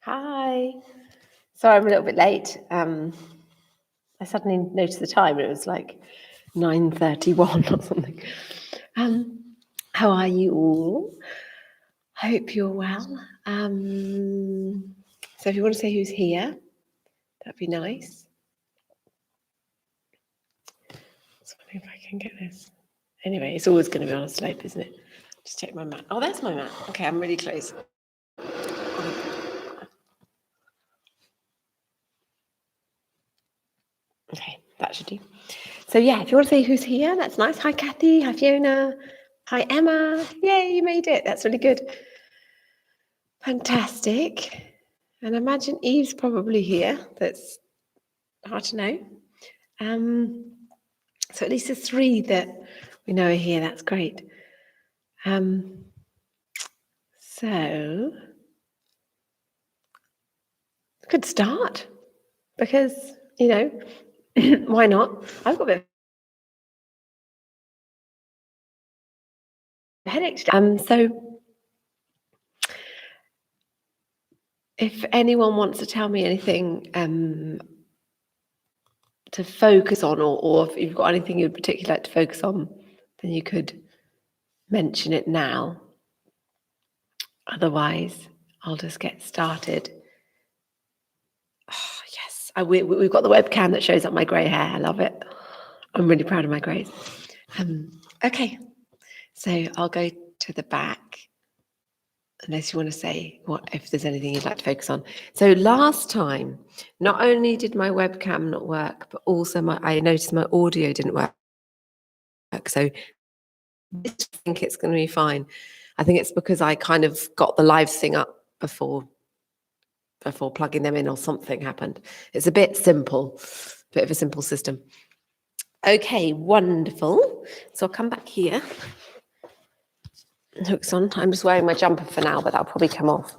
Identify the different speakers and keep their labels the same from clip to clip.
Speaker 1: Hi. Sorry, I'm a little bit late. I suddenly noticed the time. It was like 9:31 or something. How are you all? Hope you're well. So if you want to say who's here, that'd be nice. Just wondering if I can get this. Anyway, it's always going to be on a slope, isn't it? Just check my mat. Oh, that's my mat. Okay, I'm really close. Okay, that should do. So yeah, if you want to say who's here, that's nice. Hi, Kathy. Hi, Fiona. Hi, Emma. Yay, you made it. That's really good. Fantastic. And I imagine Eve's probably here. That's hard to know. So at least there's 3 that we know are here. That's great. So good start, because, why not? I've got a bit of headache. So if anyone wants to tell me anything to focus on, or if you've got anything you'd particularly like to focus on, then you could mention it now. Otherwise, I'll just get started. Oh, yes, we've got the webcam that shows up my grey hair. I love it. I'm really proud of my greys. Okay, so I'll go to the back, unless you want to say if there's anything you'd like to focus on. So last time, not only did my webcam not work, but also I noticed my audio didn't work. So I think it's going to be fine. I think it's because I kind of got the live thing up before plugging them in, or something happened. It's a bit of a simple system. Okay, wonderful. So I'll come back here. Hooks on. I'm just wearing my jumper for now, but that'll probably come off.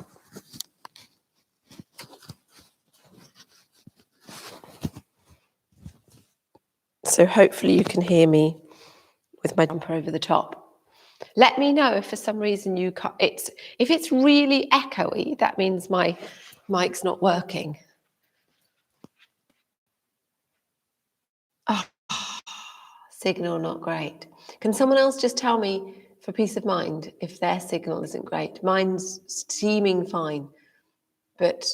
Speaker 1: So hopefully you can hear me with my jumper over the top. Let me know if for some reason you can't. If it's really echoey, that means my mic's not working. Oh, signal not great. Can someone else just tell me, for peace of mind, if their signal isn't great? Mine's seeming fine, but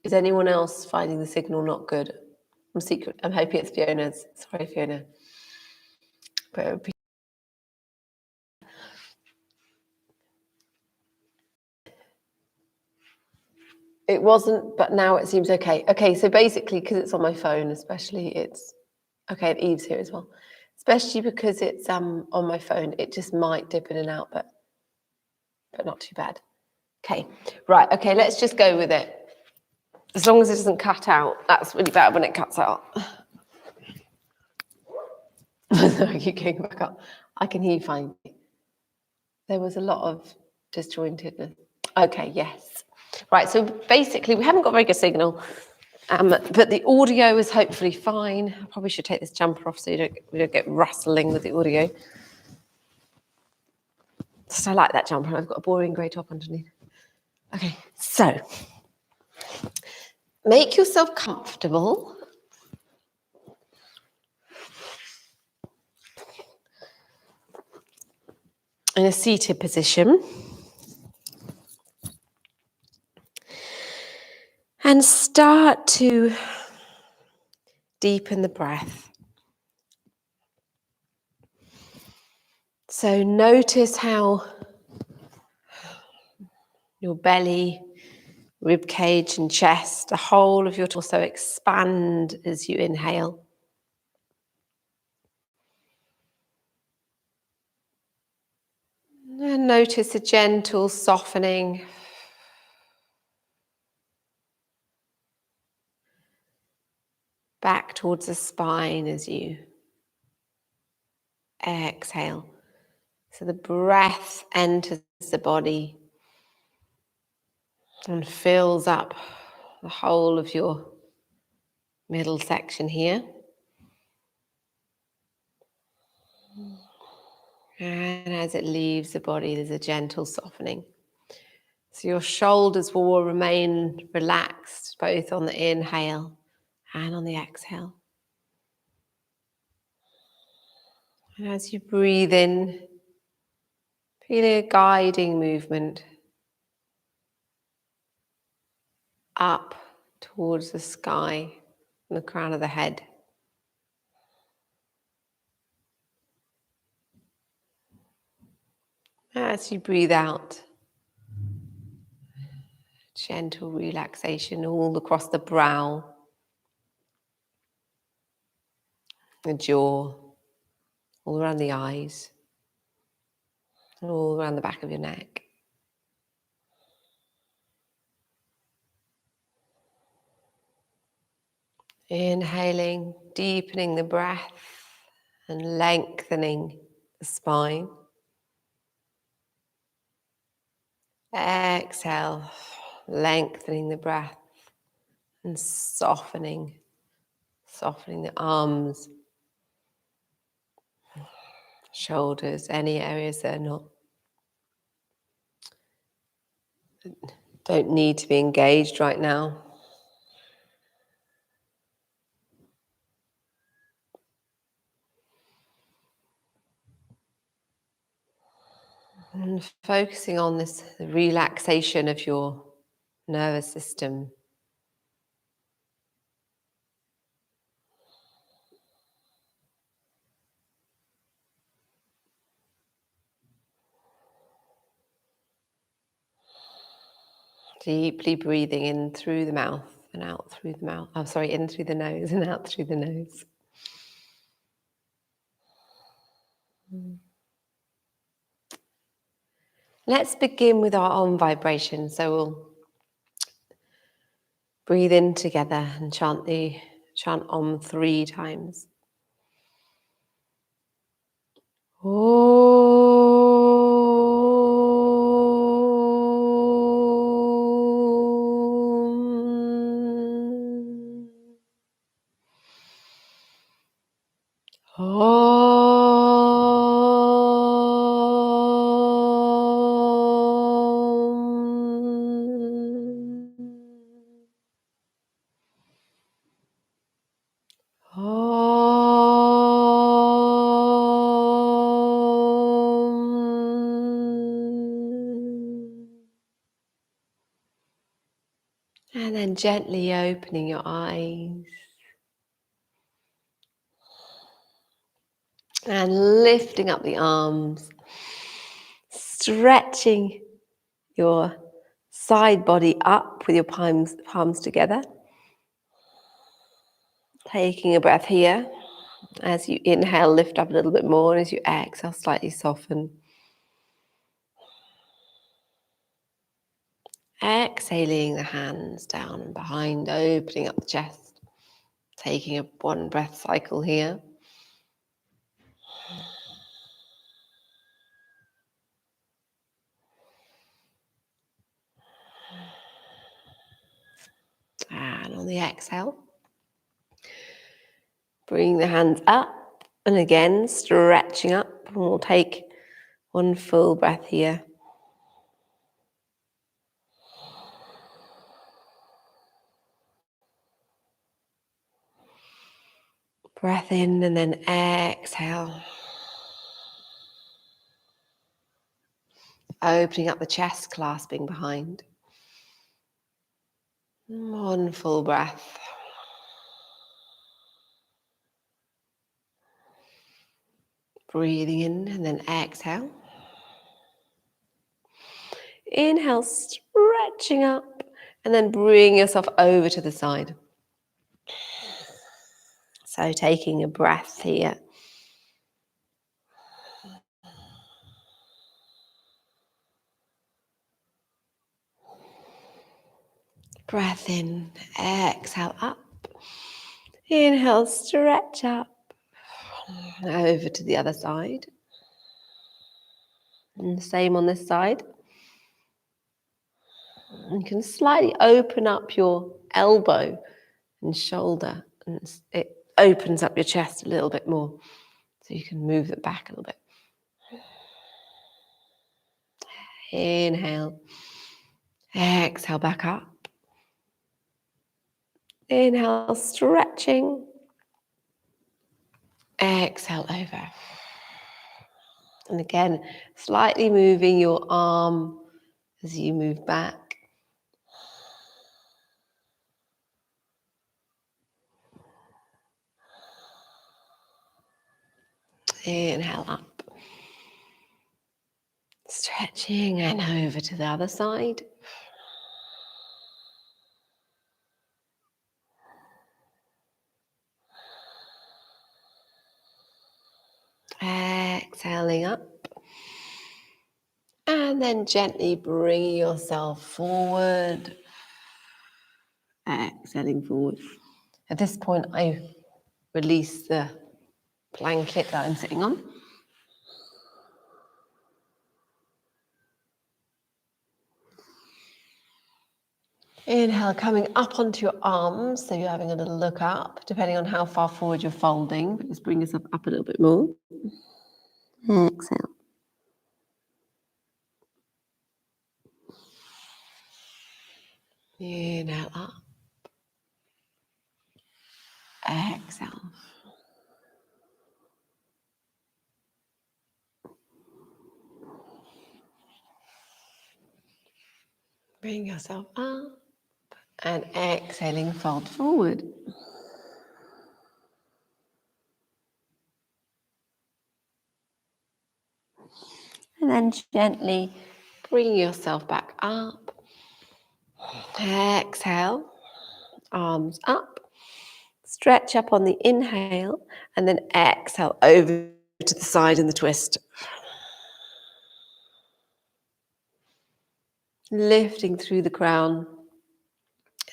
Speaker 1: is anyone else finding the signal not good? I'm hoping it's Fiona's. Sorry, Fiona. But it wasn't, but now it seems okay. Okay, so basically, because it's on my phone, especially, it's okay. Eve's here as well, especially because it's on my phone. It just might dip in and out, but not too bad. Okay, right. Okay, let's just go with it. As long as it doesn't cut out. That's really bad when it cuts out. I keep going back up. I can hear you fine. There was a lot of disjointedness. Okay, yes. Right, so basically we haven't got very good signal, but the audio is hopefully fine. I probably should take this jumper off so we don't get rustling with the audio. So I like that jumper. I've got a boring grey top underneath. Okay, so make yourself comfortable. In a seated position. And start to deepen the breath. So notice how your belly, rib cage and chest, the whole of your torso expand as you inhale. And notice a gentle softening. Back towards the spine as you exhale. So the breath enters the body and fills up the whole of your middle section here. And as it leaves the body, there's a gentle softening. So your shoulders will remain relaxed, both on the inhale and on the exhale. And as you breathe in, feeling a guiding movement up towards the sky and the crown of the head. As you breathe out, gentle relaxation all across the brow, the jaw, all around the eyes, all around the back of your neck. Inhaling, deepening the breath and lengthening the spine. Exhale, lengthening the breath and softening the arms, shoulders, any areas that don't need to be engaged right now. And focusing on this relaxation of your nervous system. Deeply breathing in through the mouth and out through the mouth. Oh, sorry, in through the nose and out through the nose. Let's begin with our Om vibration. So we'll breathe in together and chant Om 3 times. And then gently opening your eyes and lifting up the arms, stretching your side body up with your palms together. Taking a breath here. As you inhale, lift up a little bit more, and as you exhale, slightly soften. Exhaling the hands down and behind, opening up the chest. Taking a 1 breath cycle here. And on the exhale, bring the hands up, and again, stretching up. And we'll take 1 full breath here. Breath in and then exhale. Opening up the chest, clasping behind. 1 full breath. Breathing in and then exhale. Inhale, stretching up, and then bring yourself over to the side. So taking a breath here. Breath in, exhale up. Inhale, stretch up. Over to the other side. And the same on this side. You can slightly open up your elbow and shoulder, and it opens up your chest a little bit more. So you can move it back a little bit. Inhale. Exhale back up. Inhale, stretching. Exhale over. And again, slightly moving your arm as you move back. Inhale up. Stretching and over to the other side. Exhaling up. And then gently bringing yourself forward. Exhaling forward. At this point, I release the blanket that I'm sitting on. Inhale, coming up onto your arms, so you're having a little look up, depending on how far forward you're folding, but just bring yourself up a little bit more. Exhale. Inhale up. Exhale. Bring yourself up and exhaling, fold forward. And then gently bring yourself back up. Exhale, arms up. Stretch up on the inhale and then exhale over to the side in the twist. Lifting through the crown,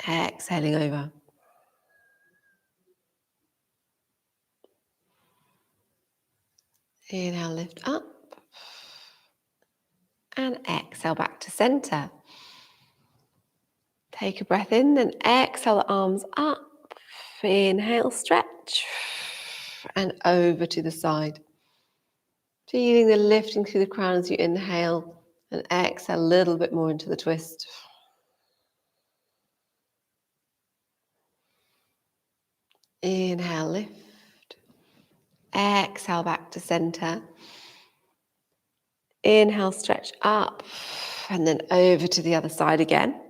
Speaker 1: exhaling over. Inhale, lift up. And exhale back to center. Take a breath in, then exhale the arms up. Inhale, stretch. And over to the side. Feeling the lifting through the crown as you inhale and exhale a little bit more into the twist. Inhale, lift. Exhale back to center. Inhale, stretch up and then over to the other side again.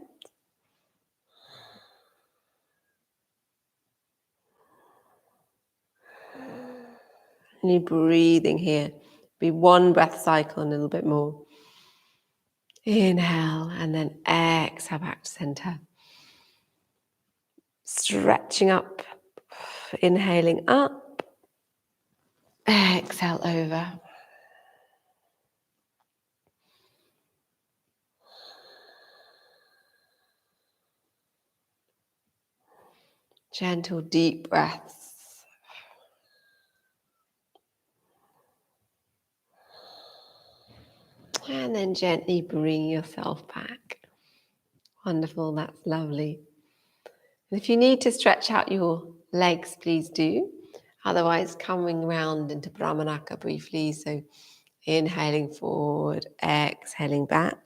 Speaker 1: And you're breathing here. Be one breath cycle, a little bit more. Inhale and then exhale back to center. Stretching up, inhaling up. Exhale over. Gentle, deep breaths. And then gently bring yourself back. Wonderful, that's lovely. And if you need to stretch out your legs, please do. Otherwise, coming round into Brahmanaka briefly. So inhaling forward, exhaling back.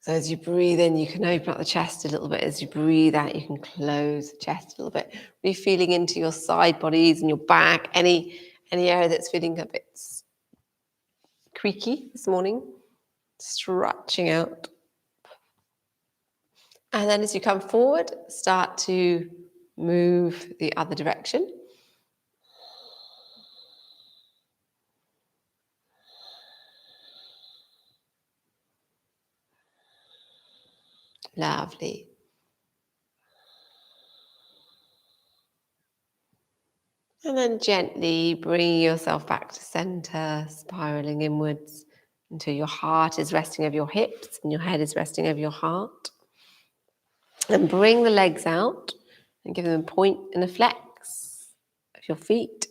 Speaker 1: So as you breathe in, you can open up the chest a little bit. As you breathe out, you can close the chest a little bit. Really feeling into your side bodies and your back, any area that's feeling a bit creaky this morning. Stretching out. And then as you come forward, start to move the other direction. Lovely. And then gently bring yourself back to center, spiraling inwards until your heart is resting over your hips and your head is resting over your heart. And bring the legs out and give them a point and a flex of your feet.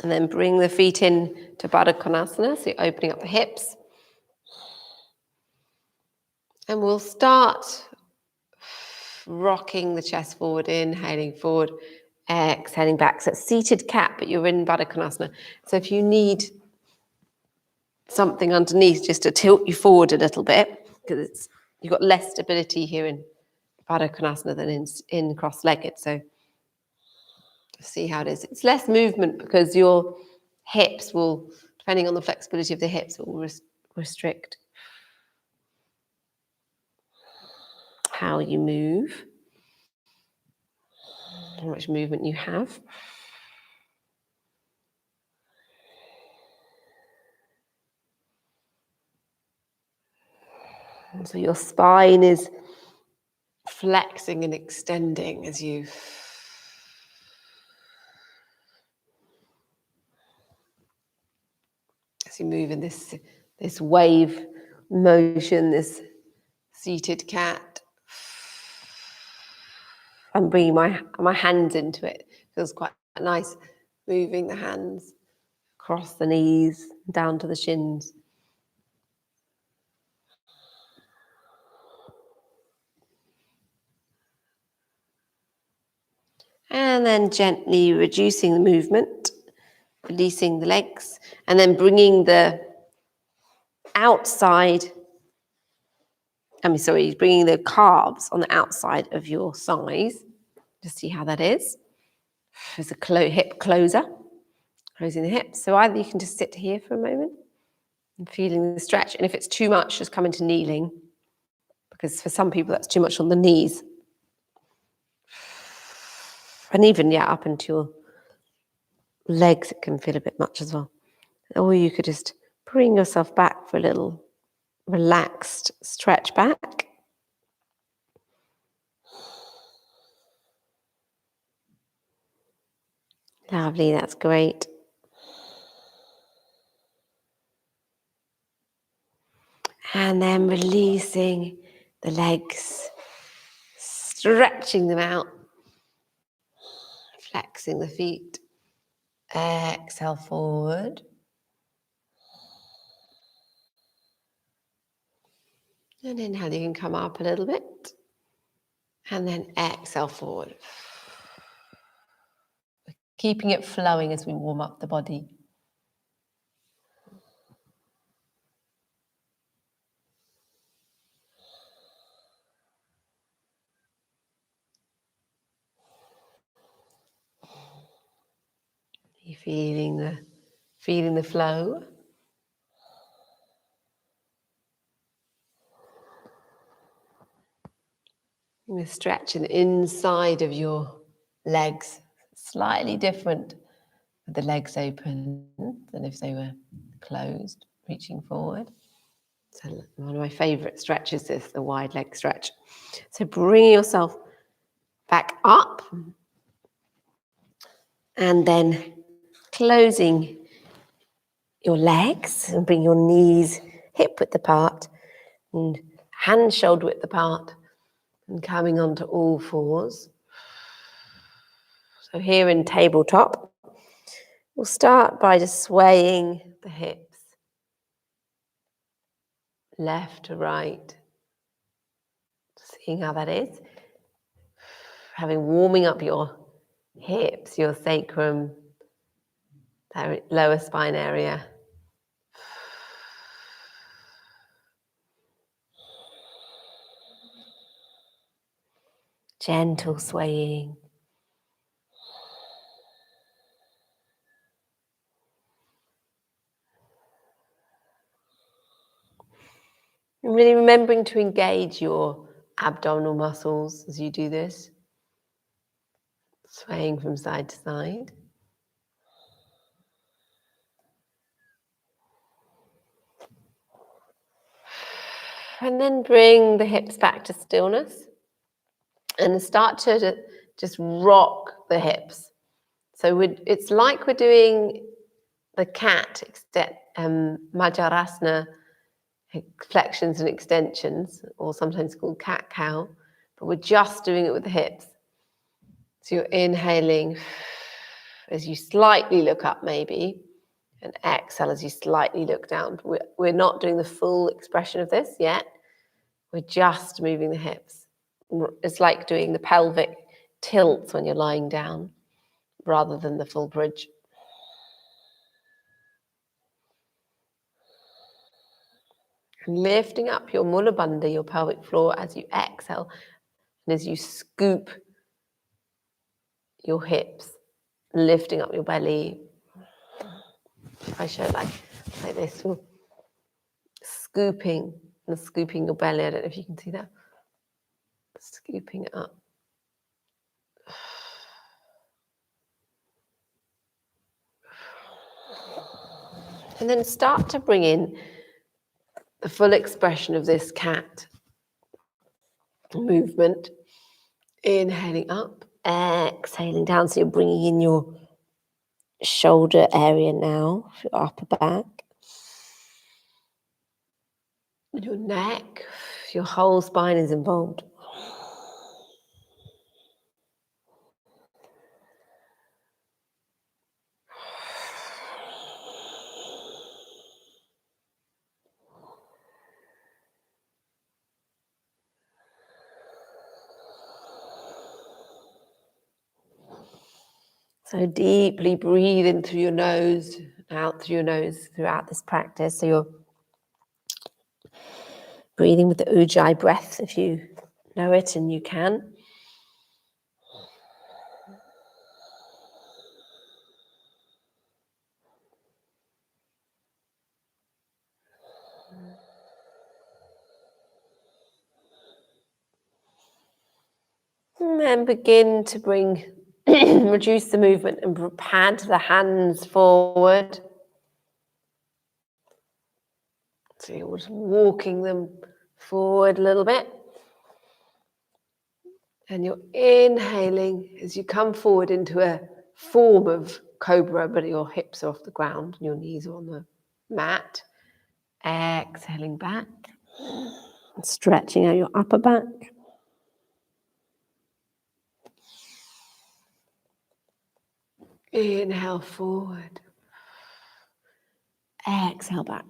Speaker 1: And then bring the feet in to Baddha Konasana, so you're opening up the hips. And we'll start rocking the chest forward, inhaling forward, exhaling back. So it's seated cat, but you're in Baddha Konasana. So if you need something underneath just to tilt you forward a little bit, because you've got less stability here in Baddha Konasana than in cross-legged. So see how it is. It's less movement because your hips will, depending on the flexibility of the hips, will restrict how you move, how much movement you have. And so your spine is flexing and extending as you move in this wave motion, this seated cat. I'm bringing my hands into it. Feels quite nice, moving the hands across the knees, down to the shins. And then gently reducing the movement, releasing the legs, and then bringing the bringing the calves on the outside of your thighs. Just see how that is. There's a hip closer, closing the hips. So either you can just sit here for a moment and feeling the stretch. And if it's too much, just come into kneeling, because for some people that's too much on the knees. And even, up into your legs, it can feel a bit much as well. Or you could just bring yourself back for a little relaxed stretch back. Lovely, that's great. And then releasing the legs, stretching them out, flexing the feet. Exhale forward. And inhale, you can come up a little bit. And then exhale forward. Keeping it flowing as we warm up the body. You're feeling the flow. You're stretching the inside of your legs, slightly different with the legs open than if they were closed, reaching forward. So one of my favourite stretches is the wide leg stretch. So bringing yourself back up and then closing your legs and bring your knees hip width apart and hands shoulder width apart and coming onto all fours. So here in tabletop, we'll start by just swaying the hips left to right, seeing how that is. Warming up your hips, your sacrum, that lower spine area. Gentle swaying. And really remembering to engage your abdominal muscles as you do this. Swaying from side to side. And then bring the hips back to stillness. And start to just rock the hips. So it's like we're doing the cat, Majarasana, flexions and extensions, or sometimes called cat-cow, but we're just doing it with the hips. So you're inhaling as you slightly look up maybe, and exhale as you slightly look down. We're not doing the full expression of this yet. We're just moving the hips. It's like doing the pelvic tilts when you're lying down rather than the full bridge. And lifting up your mula bandha, your pelvic floor, as you exhale and as you scoop your hips, lifting up your belly. If I show like this, scooping and scooping your belly. I don't know if you can see that. Scooping it up. And then start to bring in the full expression of this cat movement. Inhaling up, exhaling down. So you're bringing in your shoulder area now, your upper back. Your neck, your whole spine is involved. So deeply breathe in through your nose, out through your nose throughout this practice. So you're breathing with the Ujjayi breath if you know it and you can. And then begin to reduce the movement and pad the hands forward. So you're just walking them forward a little bit. And you're inhaling as you come forward into a form of cobra, but your hips are off the ground and your knees are on the mat. Exhaling back. Stretching out your upper back. Inhale forward. Exhale back.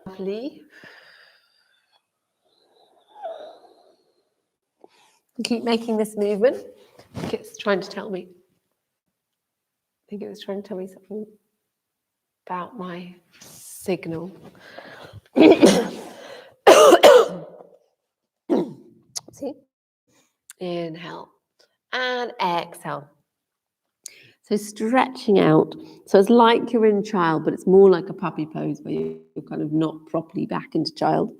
Speaker 1: Lovely. Keep making this movement. I think it's trying to tell me. I think it was trying to tell me something about my signal. See? Inhale and exhale. So stretching out. So it's like you're in child, but it's more like a puppy pose where you're kind of not properly back into child.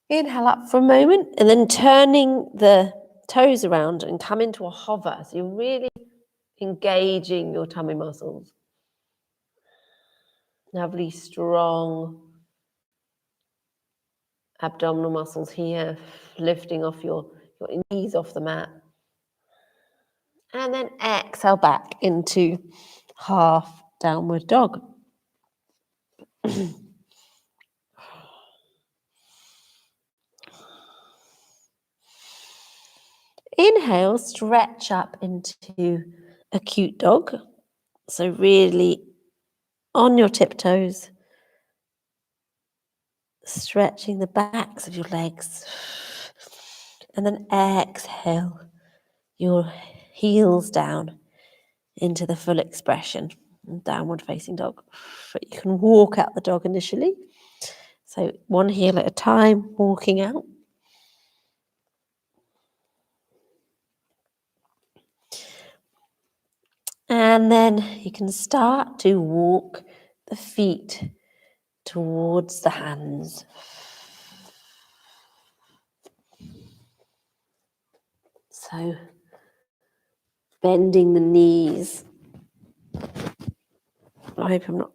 Speaker 1: Inhale up for a moment and then turning the toes around and come into a hover. So you're really engaging your tummy muscles. Lovely, strong abdominal muscles here, lifting off your knees off the mat. And then exhale back into half downward dog. Inhale, stretch up into a cute dog. So really on your tiptoes, stretching the backs of your legs. And then exhale your heels down into the full expression, downward facing dog. But you can walk out the dog initially. So one heel at a time, walking out. And then you can start to walk the feet towards the hands. So bending the knees. I hope I'm not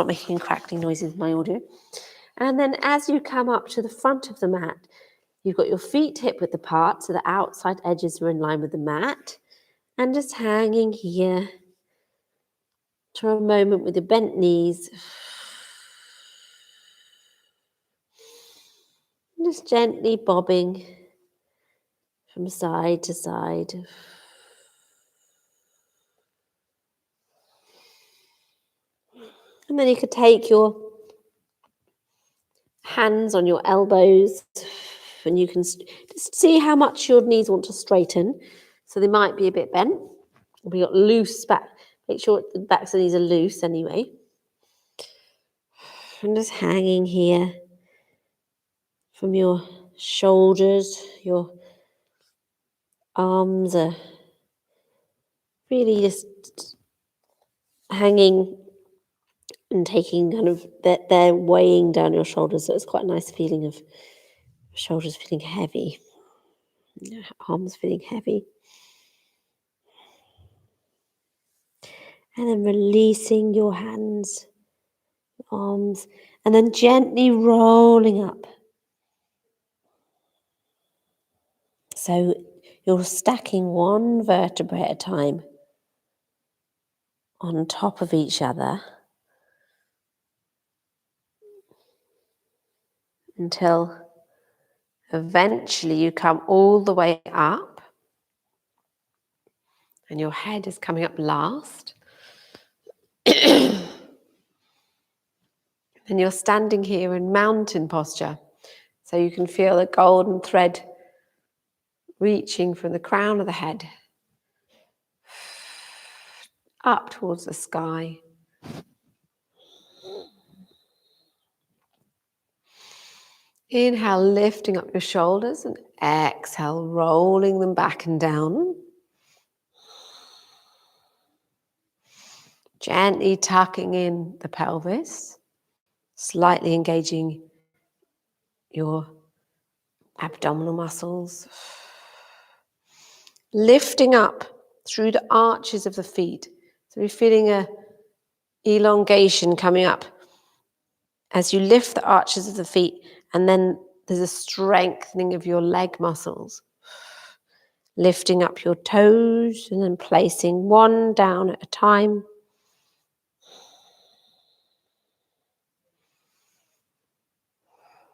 Speaker 1: making crackling noises in my audio. And then as you come up to the front of the mat, you've got your feet hip width apart, so the outside edges are in line with the mat. And just hanging here for a moment with your bent knees.
Speaker 2: Just gently bobbing from side to side. And then you could take your hands on your elbows and you can just see how much your knees want to straighten. So they might be a bit bent. We got loose back. Make sure the backs of the knees are loose anyway. And just hanging here from your shoulders, your arms are really just hanging and taking kind of, they're weighing down your shoulders. So it's quite a nice feeling of shoulders feeling heavy, arms feeling heavy. And then releasing your hands, arms, and then gently rolling up. So you're stacking one vertebrae at a time on top of each other until eventually you come all the way up and your head is coming up last. And you're standing here in mountain posture. So you can feel a golden thread reaching from the crown of the head up towards the sky. Inhale, lifting up your shoulders, and exhale, rolling them back and down. Gently tucking in the pelvis, slightly engaging your abdominal muscles. Lifting up through the arches of the feet. So you're feeling a elongation coming up as you lift the arches of the feet, and then there's a strengthening of your leg muscles. Lifting up your toes and then placing one down at a time.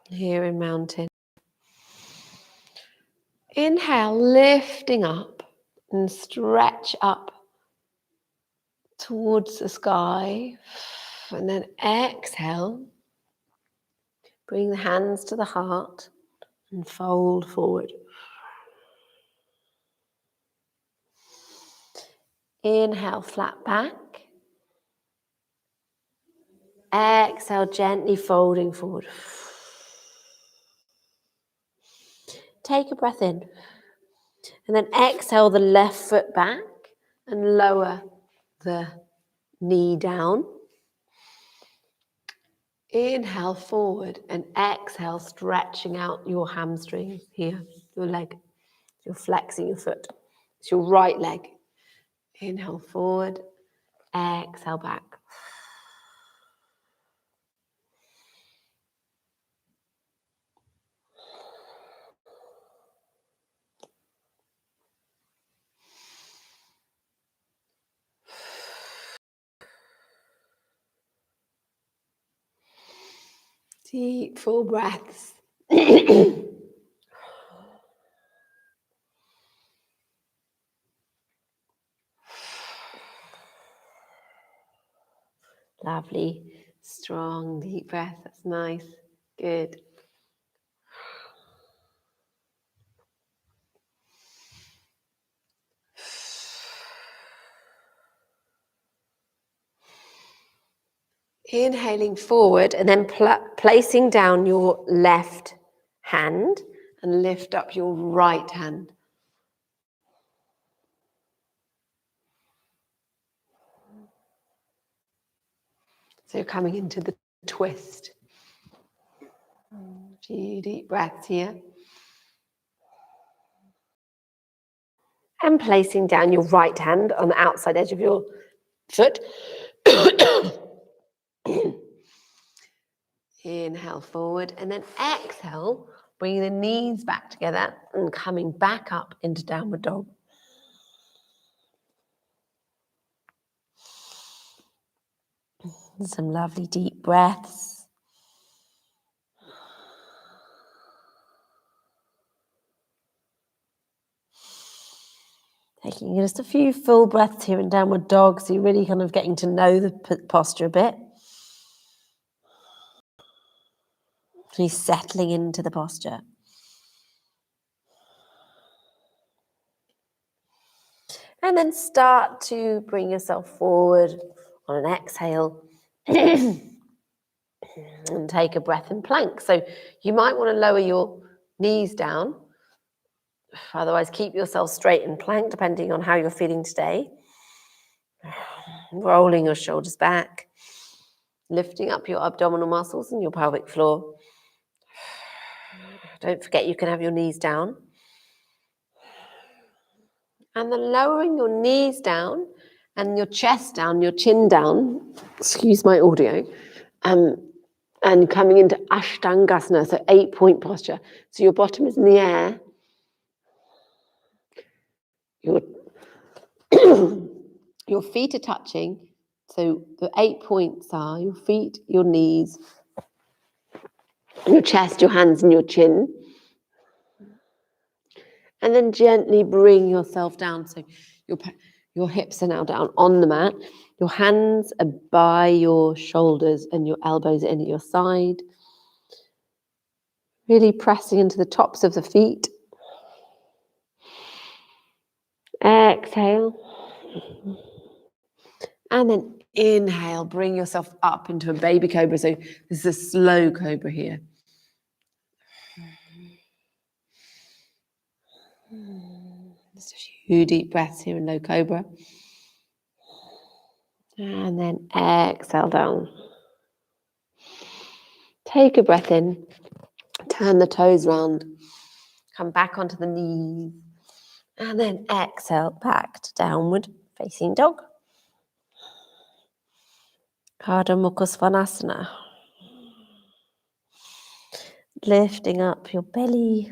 Speaker 2: Here in mountain. Inhale, lifting up and stretch up towards the sky. And then exhale, bring the hands to the heart and fold forward. Inhale, flat back. Exhale, gently folding forward. Take a breath in. And then exhale the left foot back and lower the knee down. Inhale forward and exhale, stretching out your hamstring here, your leg. You're flexing your foot. It's your right leg. Inhale forward, exhale back. Deep, full breaths. Lovely, strong, deep breath. That's nice. Good. Inhaling forward and then placing down your left hand and lift up your right hand. So you're coming into the twist. A few deep breaths here. And placing down your right hand on the outside edge of your foot. Inhale forward and then exhale, bringing the knees back together and coming back up into downward dog. Some lovely deep breaths. Taking just a few full breaths here in downward dog, so you're really kind of getting to know the posture a bit. Really settling into the posture. And then start to bring yourself forward on an exhale. And take a breath in plank. So you might want to lower your knees down. Otherwise, keep yourself straight in plank, depending on how you're feeling today. Rolling your shoulders back. Lifting up your abdominal muscles and your pelvic floor. Don't forget you can have your knees down. And then lowering your knees down and your chest down, your chin down. Excuse my audio. And coming into Ashtangasana, so 8-point posture. So your bottom is in the air. Your feet are touching. So the 8 points are your feet, your knees, your chest, your hands, and your chin. And then gently bring yourself down. So your hips are now down on the mat. Your hands are by your shoulders and your elbows are in at your side. Really pressing into the tops of the feet. Exhale. And then inhale, bring yourself up into a baby cobra. So this is a slow cobra here. Just a few deep breaths here in low cobra. And then exhale down. Take a breath in. Turn the toes round. Come back onto the knees. And then exhale back to downward facing dog. Ardha Mukha Svanasana. Lifting up your belly.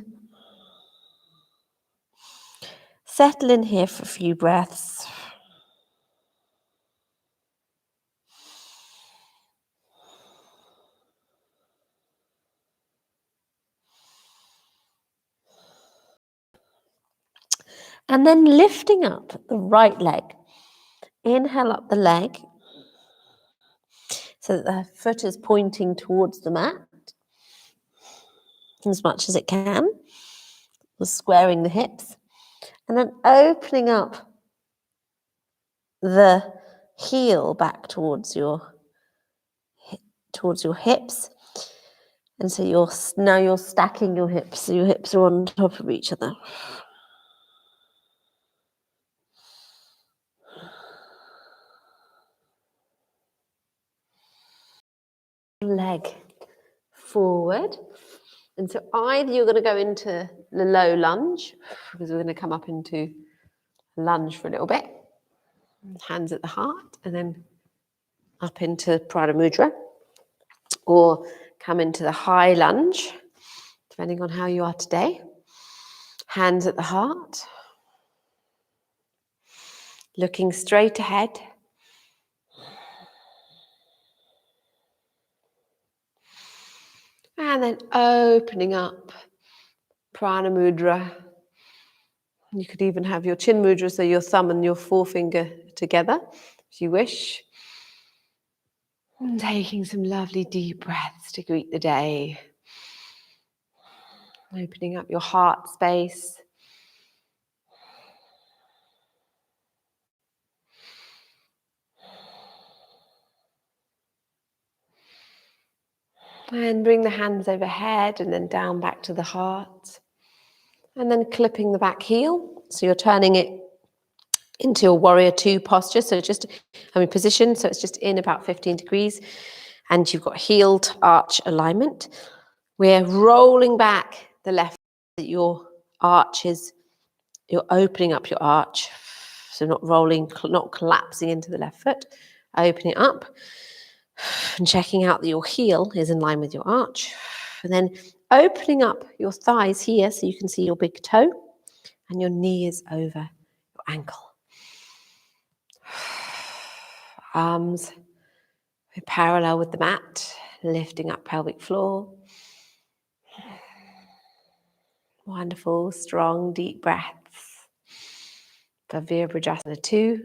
Speaker 2: Settle in here for a few breaths. And then lifting up the right leg. Inhale up the leg so that the foot is pointing towards the mat as much as it can. Squaring the hips. And then opening up the heel back towards your hips. And so now you're stacking your hips. So your hips are on top of each other. Leg forward. And so either you're going to go into the low lunge, because we're going to come up into lunge for a little bit. Hands at the heart, and then up into Prana Mudra. Or come into the high lunge, depending on how you are today. Hands at the heart. Looking straight ahead. And then opening up Prana Mudra. You could even have your chin mudra, so your thumb and your forefinger together, if you wish. And taking some lovely deep breaths to greet the day. Opening up your heart space. And bring the hands overhead and then down back to the heart. And then clipping the back heel. So you're turning it into your warrior 2 posture. So position. So it's just in about 15 degrees. And you've got heel to arch alignment. We're rolling back the left, your arches. You're opening up your arch. So not rolling, not collapsing into the left foot. Opening it up. And checking out that your heel is in line with your arch. And then opening up your thighs here so you can see your big toe. And your knee is over your ankle. Arms parallel with the mat, lifting up pelvic floor. Wonderful, strong, deep breaths. for Virabhadrasana 2.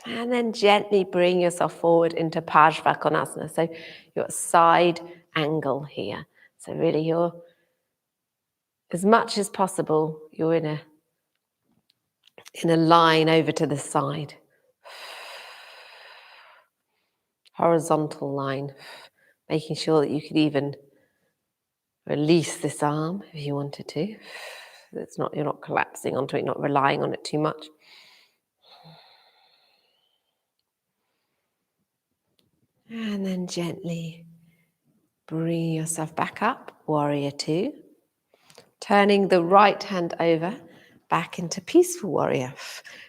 Speaker 2: And then gently bring yourself forward into Parsvakonasana. So you're at side angle here. So really you're, as much as possible, you're in a line over to the side. Horizontal line. Making sure that you could even release this arm if you wanted to. You're not collapsing onto it, not relying on it too much. And then gently bring yourself back up, Warrior 2. Turning the right hand over, back into Peaceful Warrior.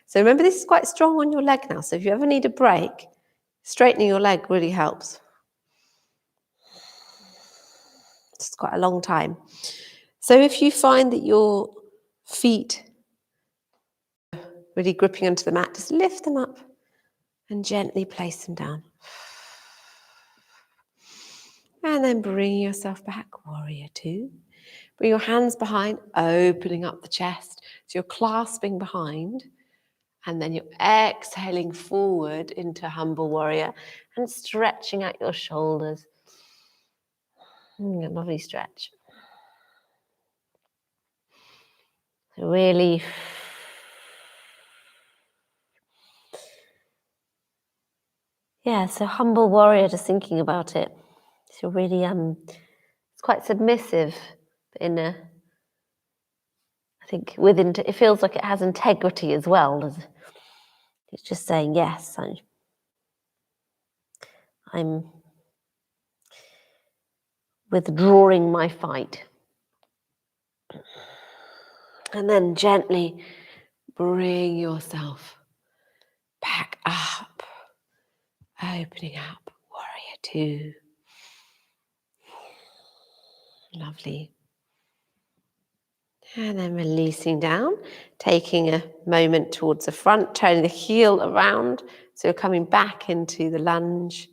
Speaker 2: So remember, this is quite strong on your leg now. So if you ever need a break, straightening your leg really helps. It's quite a long time. So if you find that your feet are really gripping onto the mat, just lift them up and gently place them down. And then bring yourself back, Warrior 2. Bring your hands behind, opening up the chest. So you're clasping behind, and then you're exhaling forward into Humble Warrior and stretching out your shoulders. A lovely stretch. So really so Humble Warrior, just thinking about it. So really, it's quite submissive in I think it feels like it has integrity as well. It's just saying, yes, I'm withdrawing my fight. And then gently bring yourself back up, opening up, Warrior 2. Lovely. And then releasing down, taking a moment towards the front, turning the heel around. So you're coming back into the lunge,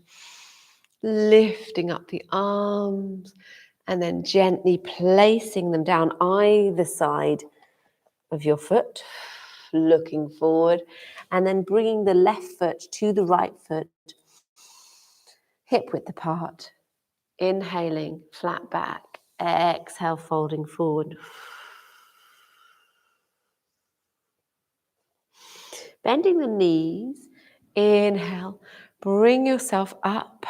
Speaker 2: lifting up the arms, and then gently placing them down either side of your foot, looking forward, and then bringing the left foot to the right foot, hip width apart, inhaling, flat back, exhale, folding forward. Bending the knees, inhale, bring yourself up,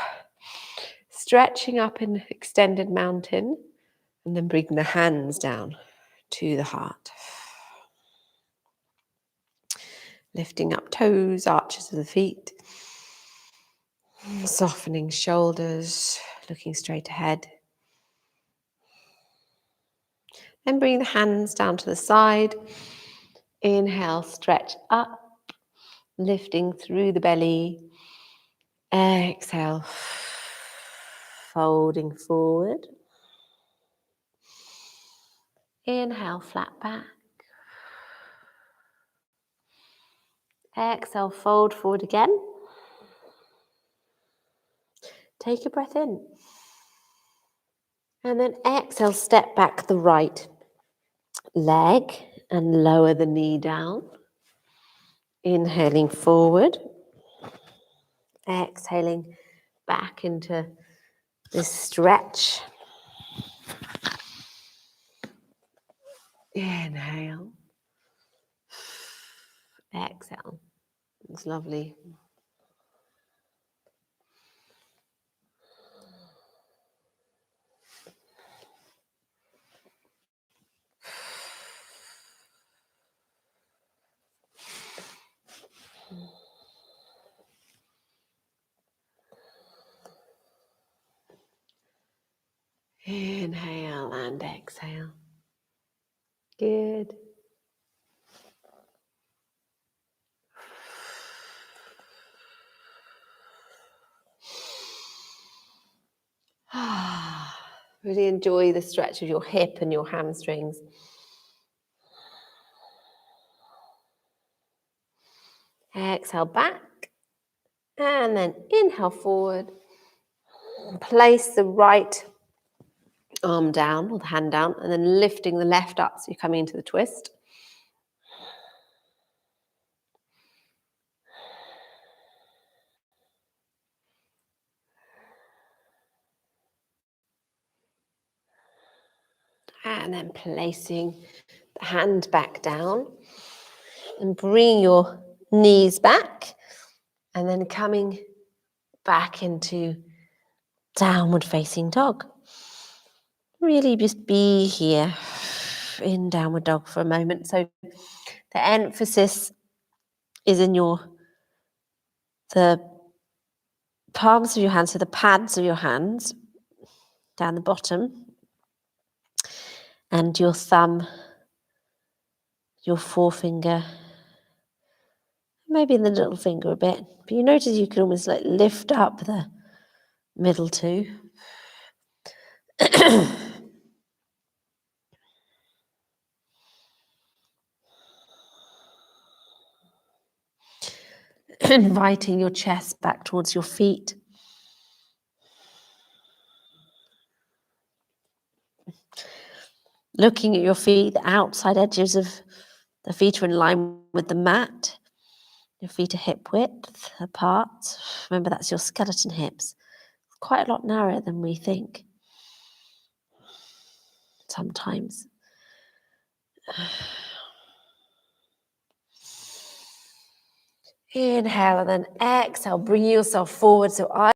Speaker 2: stretching up in extended mountain, and then bring the hands down to the heart. Lifting up toes, arches of the feet, softening shoulders, looking straight ahead. Then bring the hands down to the side. Inhale, stretch up, lifting through the belly. Exhale, folding forward. Inhale, flat back. Exhale, fold forward again. Take a breath in. And then exhale, step back the right leg and lower the knee down. Inhaling forward. Exhaling back into this stretch. Inhale. Exhale. It's lovely. Inhale and exhale. Good. Really enjoy the stretch of your hip and your hamstrings. Exhale back. And then inhale forward. Place the right arm down or the hand down, and then lifting the left up so you're coming into the twist. And then placing the hand back down and bring your knees back, and then coming back into downward facing dog. Really just be here in downward dog for a moment. So the emphasis is in the palms of your hands, so the pads of your hands down the bottom, and your thumb, your forefinger, maybe the little finger a bit. But you notice you can almost like lift up the middle two. Inviting your chest back towards your feet. Looking at your feet, the outside edges of the feet are in line with the mat. Your feet are hip width apart. Remember, that's your skeleton hips. Quite a lot narrower than we think sometimes. Inhale and then exhale, bring yourself forward. So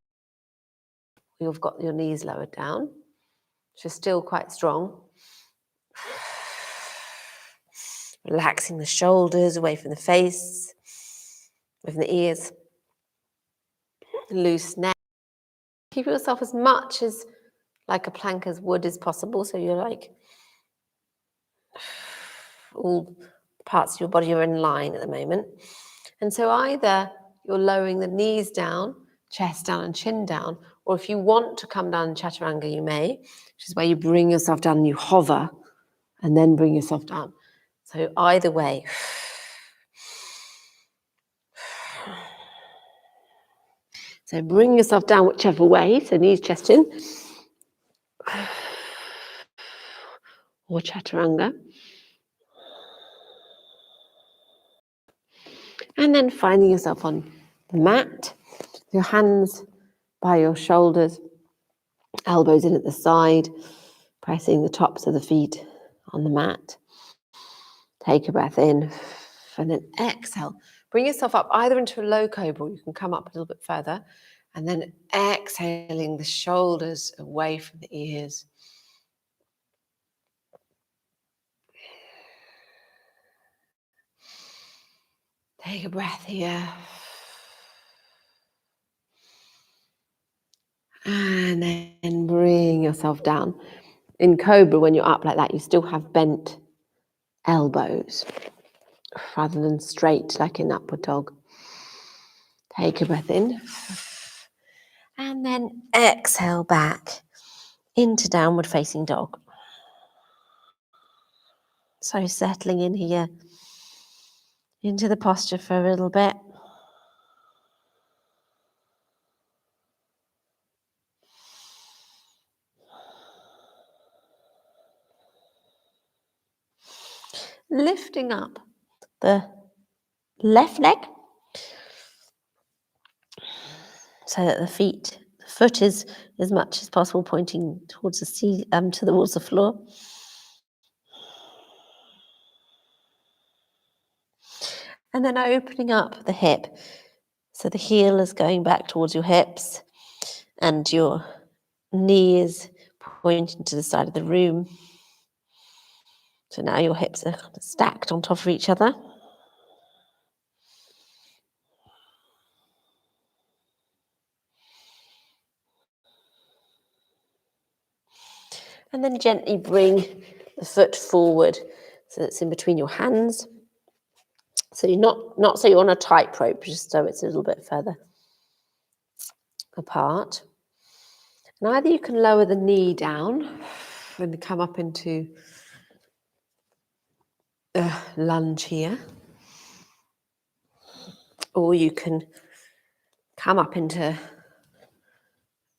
Speaker 2: you've got your knees lowered down, which is still quite strong. Relaxing the shoulders away from the face, away from the ears. Loose neck. Keep yourself as much as like a plank as wood as possible. So you're like, all parts of your body are in line at the moment. And so either you're lowering the knees down, chest down and chin down, or if you want to come down in chaturanga, you may, which is where you bring yourself down and you hover and then bring yourself down. So either way. So bring yourself down whichever way, so knees, chest, chin, or chaturanga. And then finding yourself on the mat, your hands by your shoulders, elbows in at the side, pressing the tops of the feet on the mat. Take a breath in and then exhale. Bring yourself up either into a low cobra, or you can come up a little bit further, and then exhaling the shoulders away from the ears. Take a breath here. And then bring yourself down. In cobra, when you're up like that, you still have bent elbows rather than straight like in upward dog. Take a breath in. And then exhale back into downward facing dog. So settling in here into the posture for a little bit. Lifting up the left leg so that the foot is as much as possible pointing towards towards the floor. And then opening up the hip. So the heel is going back towards your hips and your knee is pointing to the side of the room. So now your hips are stacked on top of each other. And then gently bring the foot forward so it's in between your hands. So you're not so you're on a tightrope, just so it's a little bit further apart. And either you can lower the knee down and come up into a lunge here, or you can come up into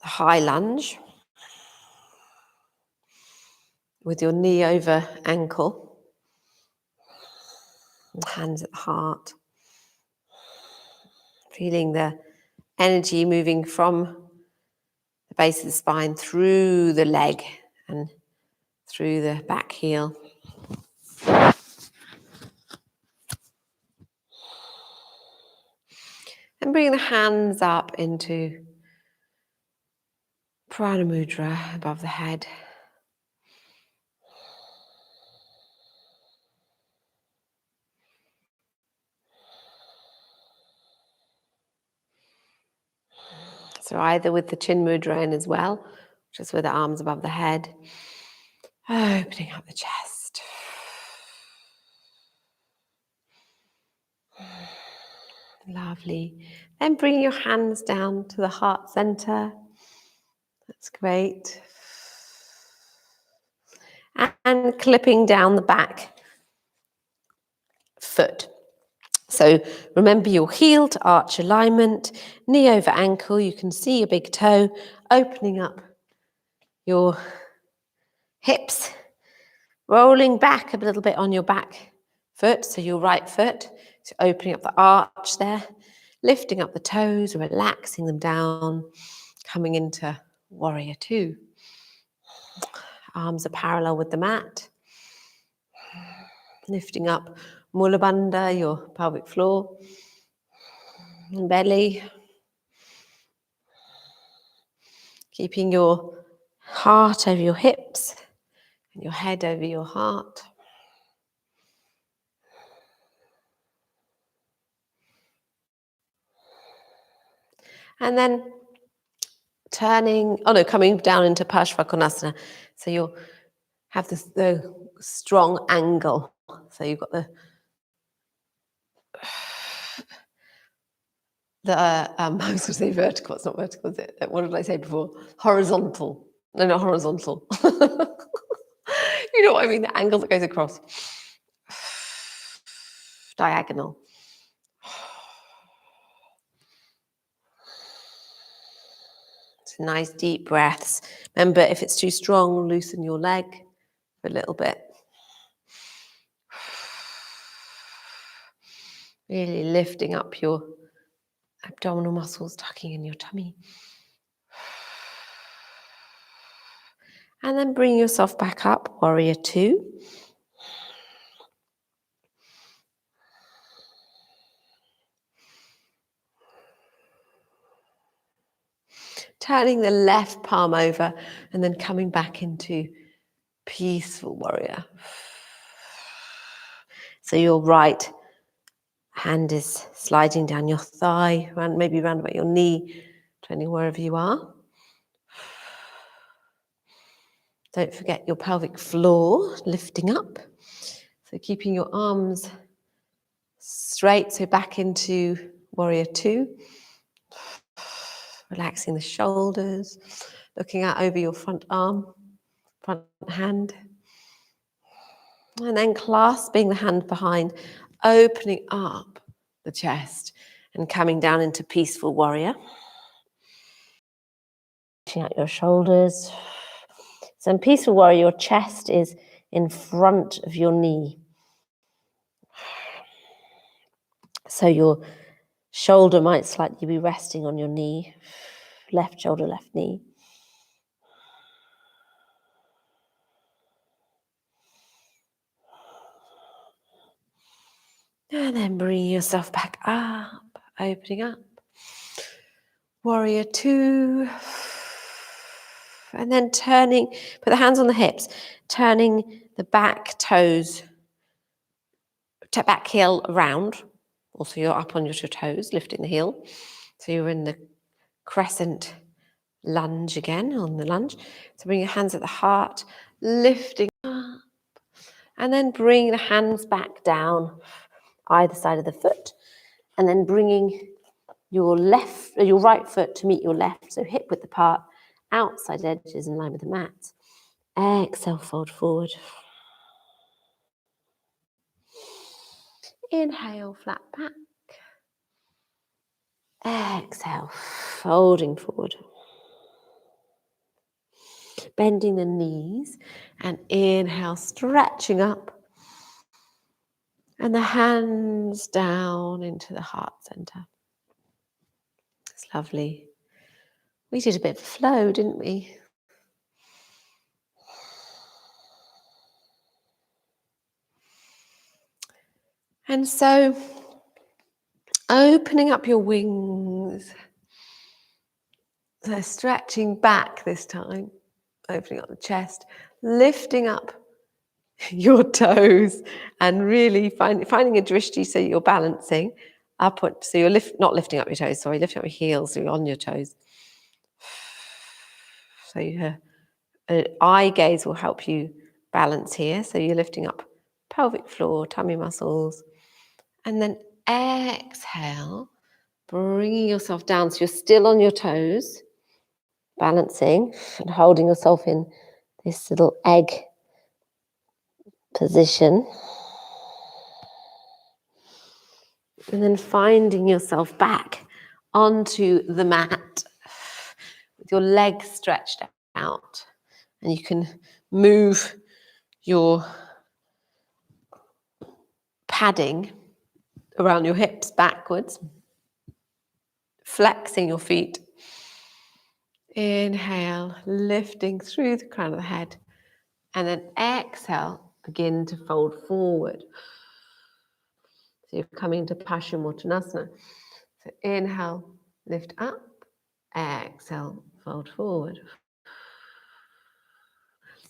Speaker 2: the high lunge. with your knee over ankle, and hands at the heart. Feeling the energy moving from the base of the spine through the leg and through the back heel. And bring the hands up into Prana Mudra above the head. So either with the chin mudra in as well, just with the arms above the head, opening up the chest. Lovely. Then bring your hands down to the heart center. That's great. And clipping down the back foot. So remember your heel to arch alignment, knee over ankle. You can see your big toe, opening up your hips, rolling back a little bit on your back foot, so your right foot. So opening up the arch there, lifting up the toes, relaxing them down, coming into warrior two. Arms are parallel with the mat. Lifting up Mula Bandha, your pelvic floor, and belly. Keeping your heart over your hips and your head over your heart. And then coming down into Parshvakonasana. So you'll have the strong angle. So you've got I was going to say vertical, it's not vertical, is it? What did I say before? Horizontal. No, not horizontal. You know what I mean, the angle that goes across. Diagonal. So nice deep breaths. Remember, if it's too strong, loosen your leg for a little bit. Really lifting up your abdominal muscles, tucking in your tummy. And then bring yourself back up, warrior two. Turning the left palm over and then coming back into peaceful warrior. So your right hand is sliding down your thigh, maybe round about your knee, depending wherever you are. Don't forget your pelvic floor lifting up. So keeping your arms straight, so back into warrior two. Relaxing the shoulders, looking out over your front arm, front hand. And then clasping the hand behind, opening up the chest and coming down into peaceful warrior. Reaching out your shoulders. So in peaceful warrior, your chest is in front of your knee. So your shoulder might slightly be resting on your knee. Left shoulder, left knee. And then bring yourself back up, opening up. Warrior two. And then turning, put the hands on the hips, turning the back toes, back heel around. Also, you're up on your toes, lifting the heel. So you're in the crescent lunge again, on the lunge. So bring your hands at the heart, lifting up. And then bring the hands back down, either side of the foot. And then bringing your right foot to meet your left, so hip width apart, outside edges in line with the mat. Exhale, fold forward. Inhale, flat back. Exhale, folding forward. bending the knees, and inhale, stretching up, and the hands down into the heart center. It's lovely. We did a bit of flow, didn't we? And so, opening up your wings, so stretching back this time, opening up the chest, lifting up your toes, and really finding a drishti so you're balancing upward. So you're not lifting up your toes, sorry, lifting up your heels so you're on your toes. So your eye gaze will help you balance here. So you're lifting up pelvic floor, tummy muscles, and then exhale, bringing yourself down so you're still on your toes, balancing and holding yourself in this little egg position. And then finding yourself back onto the mat with your legs stretched out. And you can move your padding around your hips backwards, flexing your feet. Inhale, lifting through the crown of the head. And then exhale, begin to fold forward. So you're coming to Paschimottanasana. So inhale, lift up. Exhale, fold forward.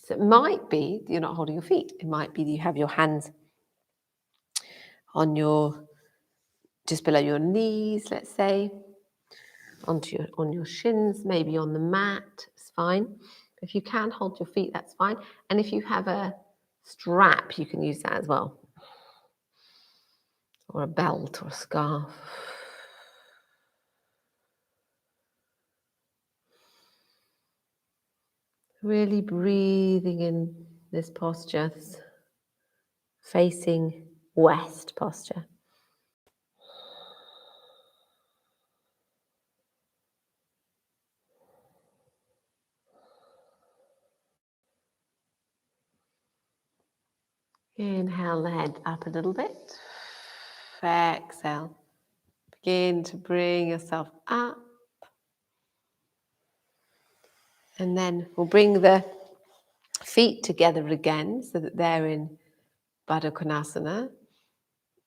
Speaker 2: So it might be that you're not holding your feet. It might be that you have your hands on just below your knees, let's say, on your shins, maybe on the mat, it's fine. If you can hold your feet, that's fine. And if you have a strap, you can use that as well. Or a belt or a scarf. Really breathing in this posture, this facing west posture. Inhale the head up a little bit. Exhale. Begin to bring yourself up. And then we'll bring the feet together again so that they're in Baddha Konasana,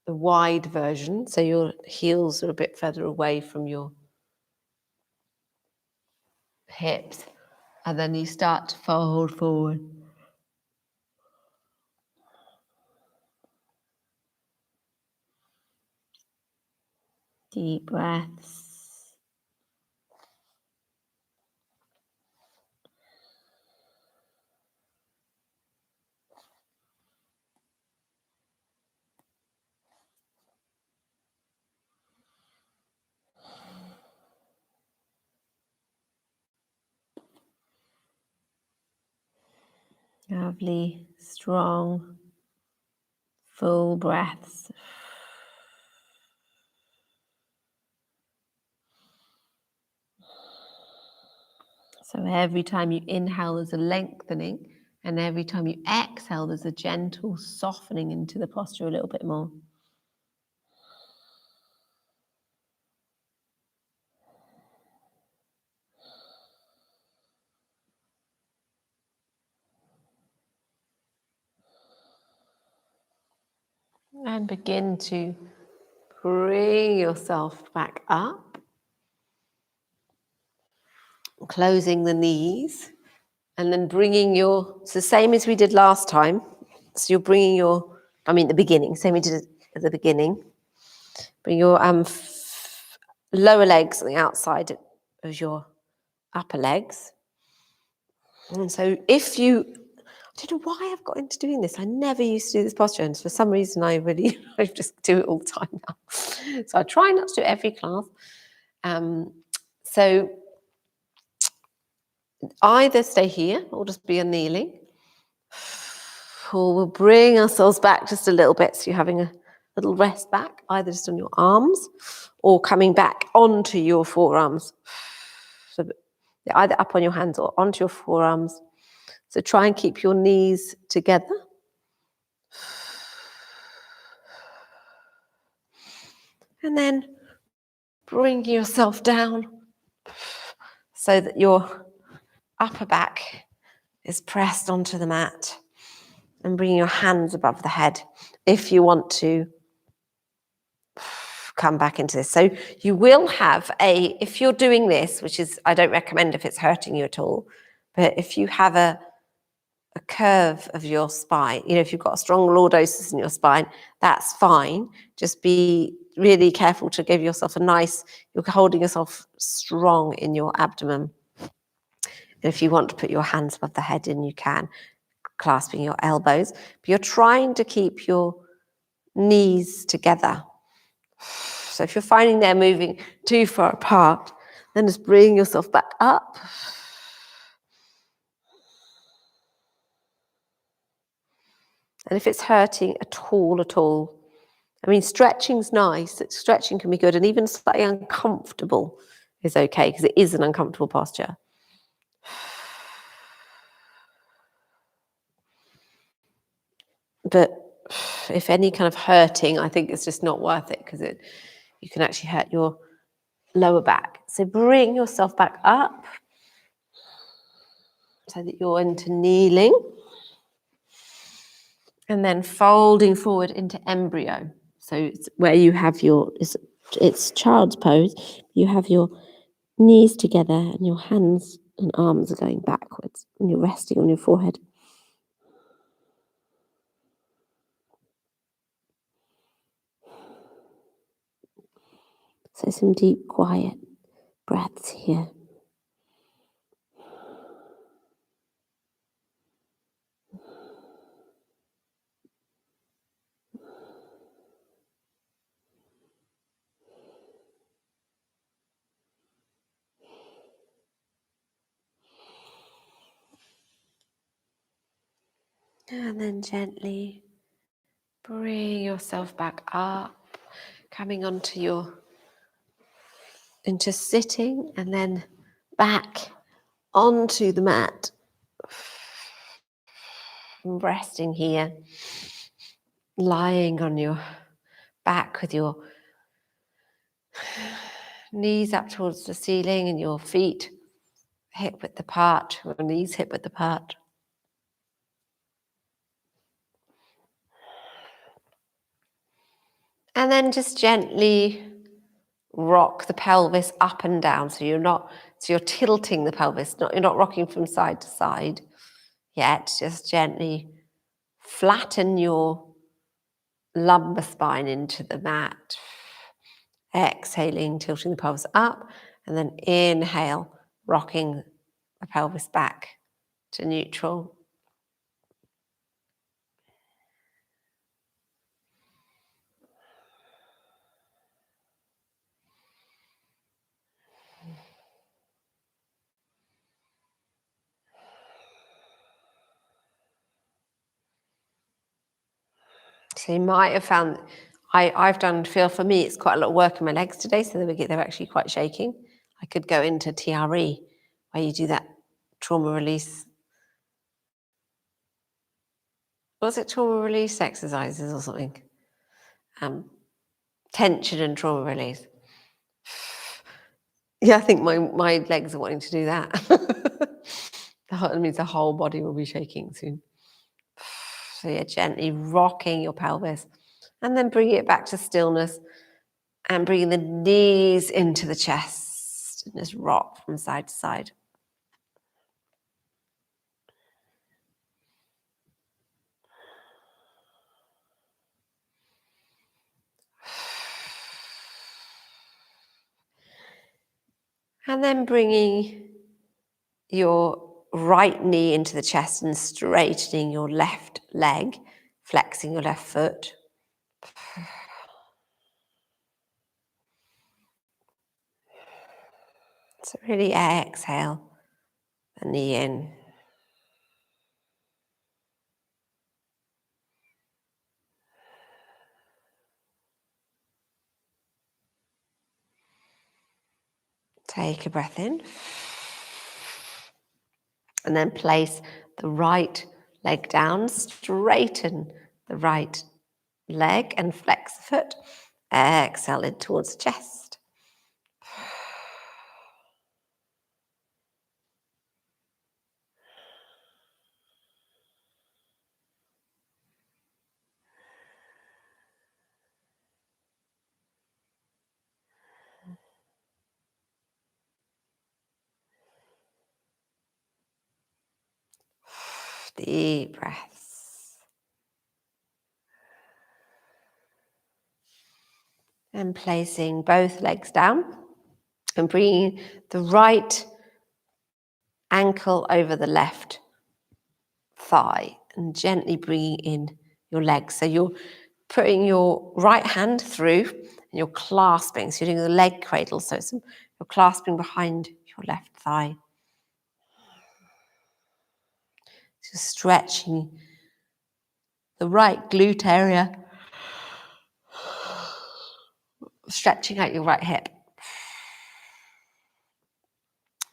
Speaker 2: the wide version. So your heels are a bit further away from your hips. And then you start to fold forward. Deep breaths. Lovely, strong, full breaths. So every time you inhale, there's a lengthening, and every time you exhale, there's a gentle softening into the posture a little bit more. And begin to bring yourself back up, closing the knees, and then bringing it's the same as we did last time. So you're bringing the beginning, same we did at the beginning. Bring your lower legs on the outside of your upper legs. And so I don't know why I've got into doing this. I never used to do this posture, and for some reason I just do it all the time now. So I try not to do it every class. So either stay here or just be a kneeling. Or we'll bring ourselves back just a little bit, so you're having a little rest back, either just on your arms or coming back onto your forearms. So either up on your hands or onto your forearms. So try and keep your knees together. And then bring yourself down so that your upper back is pressed onto the mat, and bring your hands above the head if you want to come back into this. So you will have if you're doing this, which is, I don't recommend if it's hurting you at all, but if you have a curve of your spine, if you've got a strong lordosis in your spine, that's fine. Just be really careful to give yourself you're holding yourself strong in your abdomen. And if you want to put your hands above the head in, you can, clasping your elbows, but you're trying to keep your knees together. So if you're finding they're moving too far apart, then just bring yourself back up. And if it's hurting at all, I mean, stretching's nice. Stretching can be good, and even slightly uncomfortable is okay, because it is an uncomfortable posture. But if any kind of hurting, I think it's just not worth it, because you can actually hurt your lower back. So bring yourself back up so that you're into kneeling. And then folding forward into embryo. So it's where you have it's child's pose. You have your knees together and your hands and arms are going backwards, and you're resting on your forehead. So some deep, quiet breaths here. And then gently bring yourself back up, coming into sitting, and then back onto the mat. Resting here, lying on your back with your knees up towards the ceiling and your feet hip width apart, your knees hip width apart. And then just gently rock the pelvis up and down. So you're tilting the pelvis, you're not rocking from side to side yet. Just gently flatten your lumbar spine into the mat. Exhaling, tilting the pelvis up, and then inhale, rocking the pelvis back to neutral. So you might have found, for me, it's quite a lot of work in my legs today, so they're actually quite shaking. I could go into TRE, where you do that trauma release. Was it trauma release exercises or something? Tension and trauma release. Yeah, I think my legs are wanting to do that. That means the whole body will be shaking soon. So you're gently rocking your pelvis, and then bringing it back to stillness, and bringing the knees into the chest, and just rock from side to side. And then bringing your right knee into the chest and straightening your left leg, flexing your left foot. So really exhale the knee in. Take a breath in. And then place the right leg down, straighten the right leg and flex the foot. Exhale in towards the chest. Deep breaths. And placing both legs down and bringing the right ankle over the left thigh and gently bringing in your legs. So you're putting your right hand through and you're clasping. So you're doing the leg cradle. So you're clasping behind your left thigh. Just stretching the right glute area. Stretching out your right hip.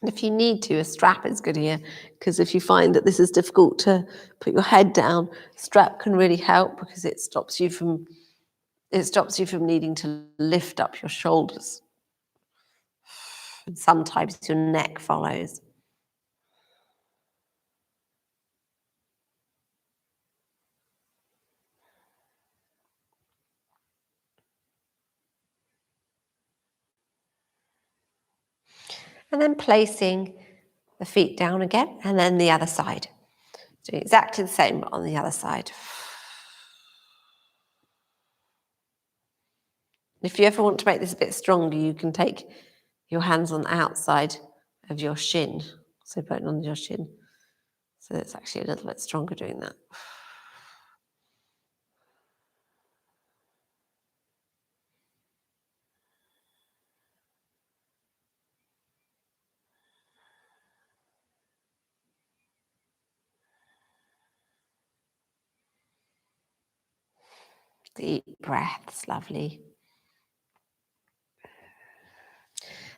Speaker 2: And if you need to, a strap is good here, because if you find that this is difficult to put your head down, strap can really help because it stops you from needing to lift up your shoulders. And sometimes your neck follows. And then placing the feet down again, and then the other side. Doing exactly the same, but on the other side. If you ever want to make this a bit stronger, you can take your hands on the outside of your shin. So put it on your shin. So it's actually a little bit stronger doing that. Deep breaths, lovely.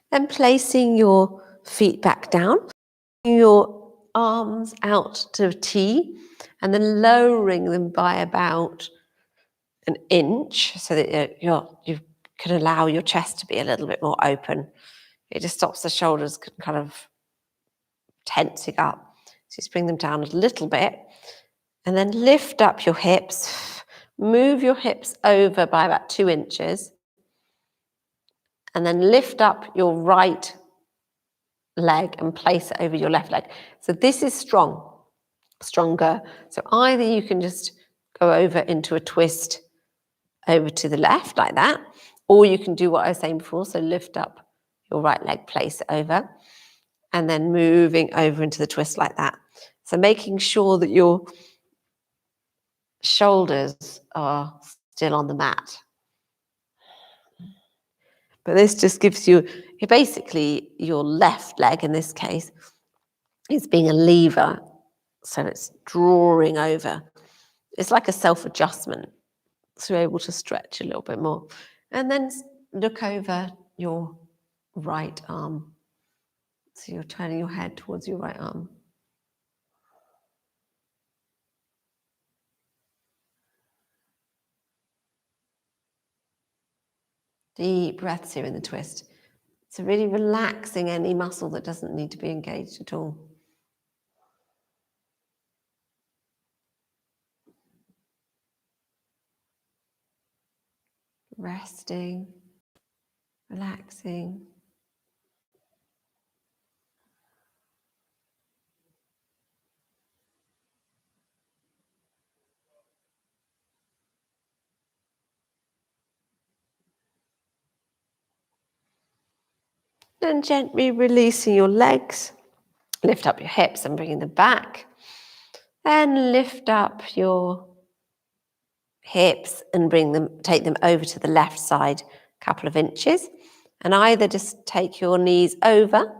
Speaker 2: Then placing your feet back down, your arms out to a T, and then lowering them by about an inch so that you can allow your chest to be a little bit more open. It just stops the shoulders kind of tensing up. So just bring them down a little bit, and then lift up your hips. Move your hips over by about 2 inches, and then lift up your right leg and place it over your left leg. So this is stronger. So either you can just go over into a twist over to the left like that, or you can do what I was saying before. So lift up your right leg, place it over, and then moving over into the twist like that. So making sure that your shoulders are still on the mat. But this just gives you, basically your left leg in this case is being a lever. So it's drawing over. It's like a self-adjustment. So you're able to stretch a little bit more. And then look over your right arm. So you're turning your head towards your right arm. Deep breaths here in the twist. So really relaxing any muscle that doesn't need to be engaged at all. Resting, relaxing. Then gently releasing your legs. Lift up your hips and bringing them back. And lift up your hips and take them over to the left side a couple of inches. And either just take your knees over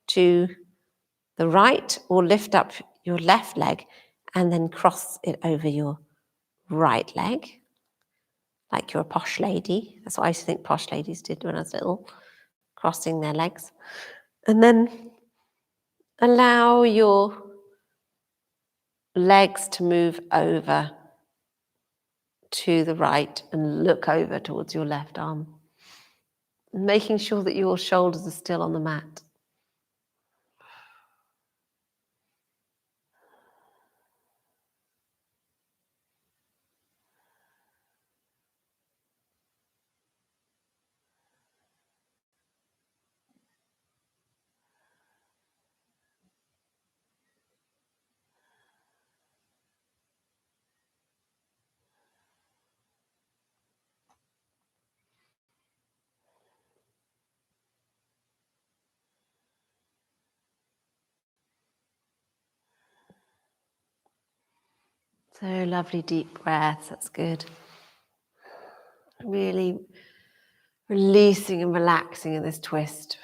Speaker 2: to the right or lift up your left leg and then cross it over your right leg. Like you're a posh lady. That's what I used to think posh ladies did when I was little, crossing their legs. And then allow your legs to move over to the right and look over towards your left arm. Making sure that your shoulders are still on the mat. So lovely deep breaths, that's good. Really releasing and relaxing in this twist.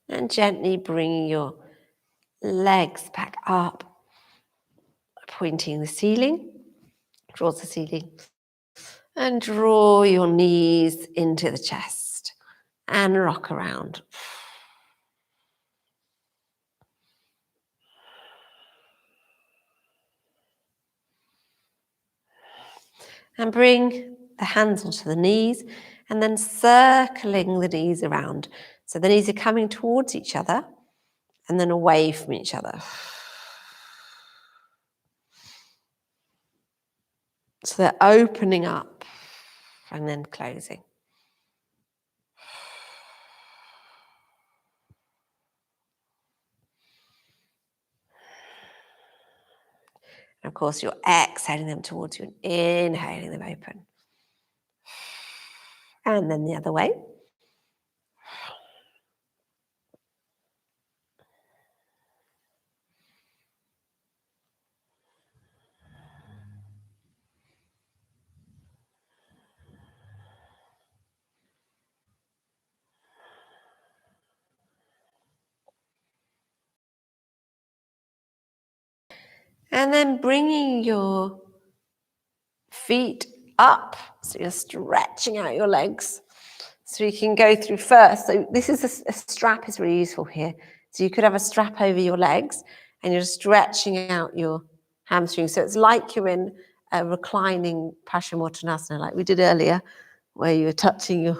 Speaker 2: And gently bringing your legs back up, pointing the ceiling, towards the ceiling. And draw your knees into the chest and rock around. And bring the hands onto the knees and then circling the knees around. So the knees are coming towards each other and then away from each other. So they're opening up and then closing. And of course, you're exhaling them towards you and inhaling them open. And then the other way. And then bringing your feet up. So you're stretching out your legs. So you can go through first. So this is a strap is really useful here. So you could have a strap over your legs and you're stretching out your hamstrings. So it's like you're in a reclining Paschimottanasana like we did earlier, where you're touching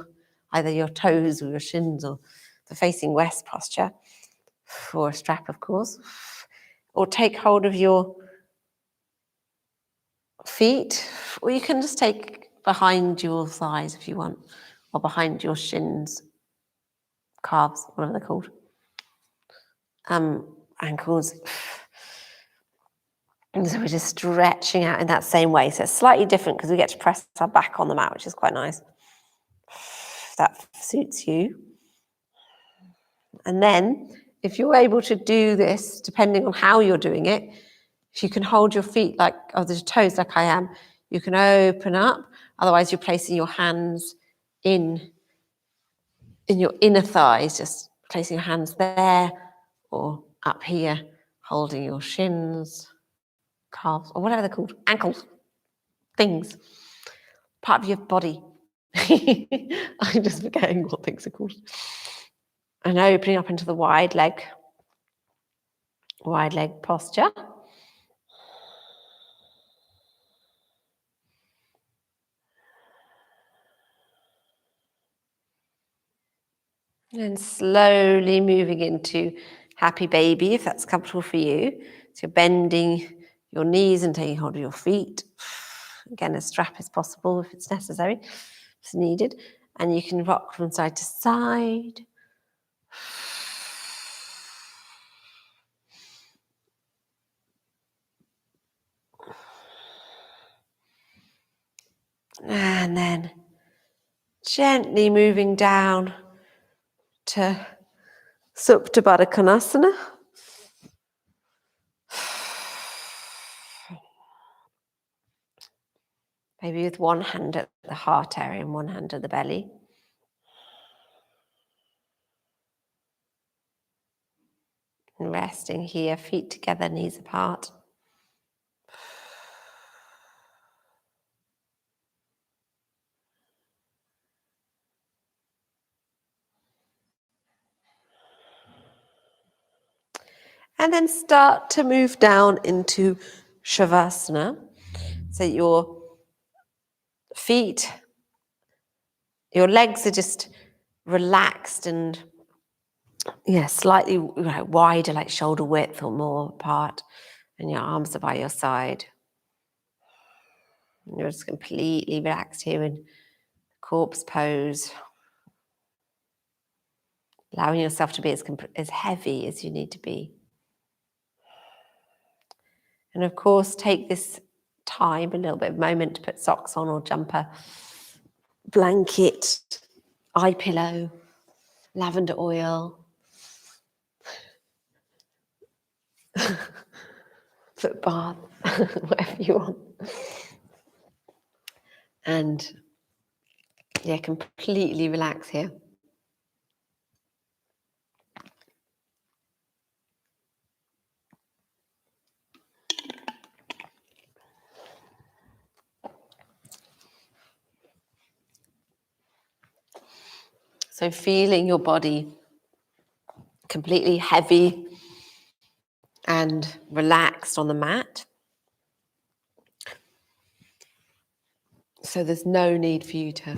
Speaker 2: either your toes or your shins or the facing west posture, or a strap, of course. Or take hold of your feet, or you can just take behind your thighs if you want, or behind your shins, calves, whatever they're called, ankles. And so we're just stretching out in that same way. So it's slightly different because we get to press our back on the mat, which is quite nice. If that suits you. And then if you're able to do this, depending on how you're doing it, if you can hold your feet like, or the toes like I am, you can open up. Otherwise, you're placing your hands in your inner thighs, just placing your hands there or up here, holding your shins, calves, or whatever they're called, ankles, things, part of your body. I'm just forgetting what things are called. And opening up into the wide leg posture. And slowly moving into happy baby, if that's comfortable for you. So you're bending your knees and taking hold of your feet. Again, a strap is possible if it's necessary, if it's needed. And you can rock from side to side. And then gently moving down to Supta Baddha Konasana. Maybe with one hand at the heart area and one hand at the belly. And resting here, feet together, knees apart. And then start to move down into Shavasana. So your feet, your legs are just relaxed and slightly wider, like shoulder width or more apart. And your arms are by your side. And you're just completely relaxed here in corpse pose. Allowing yourself to be as heavy as you need to be. And of course, take this time, a little bit of moment to put socks on or jumper, blanket, eye pillow, lavender oil, foot bath, whatever you want. And completely relax here. So feeling your body completely heavy and relaxed on the mat. So there's no need for you to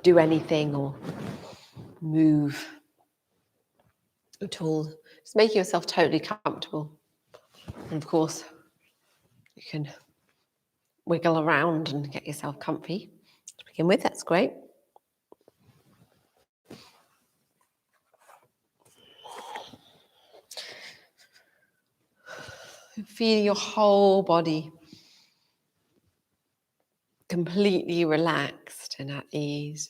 Speaker 2: do anything or move at all. Just making yourself totally comfortable. And of course, you can wiggle around and get yourself comfy to begin with. That's great. Feeling your whole body completely relaxed and at ease.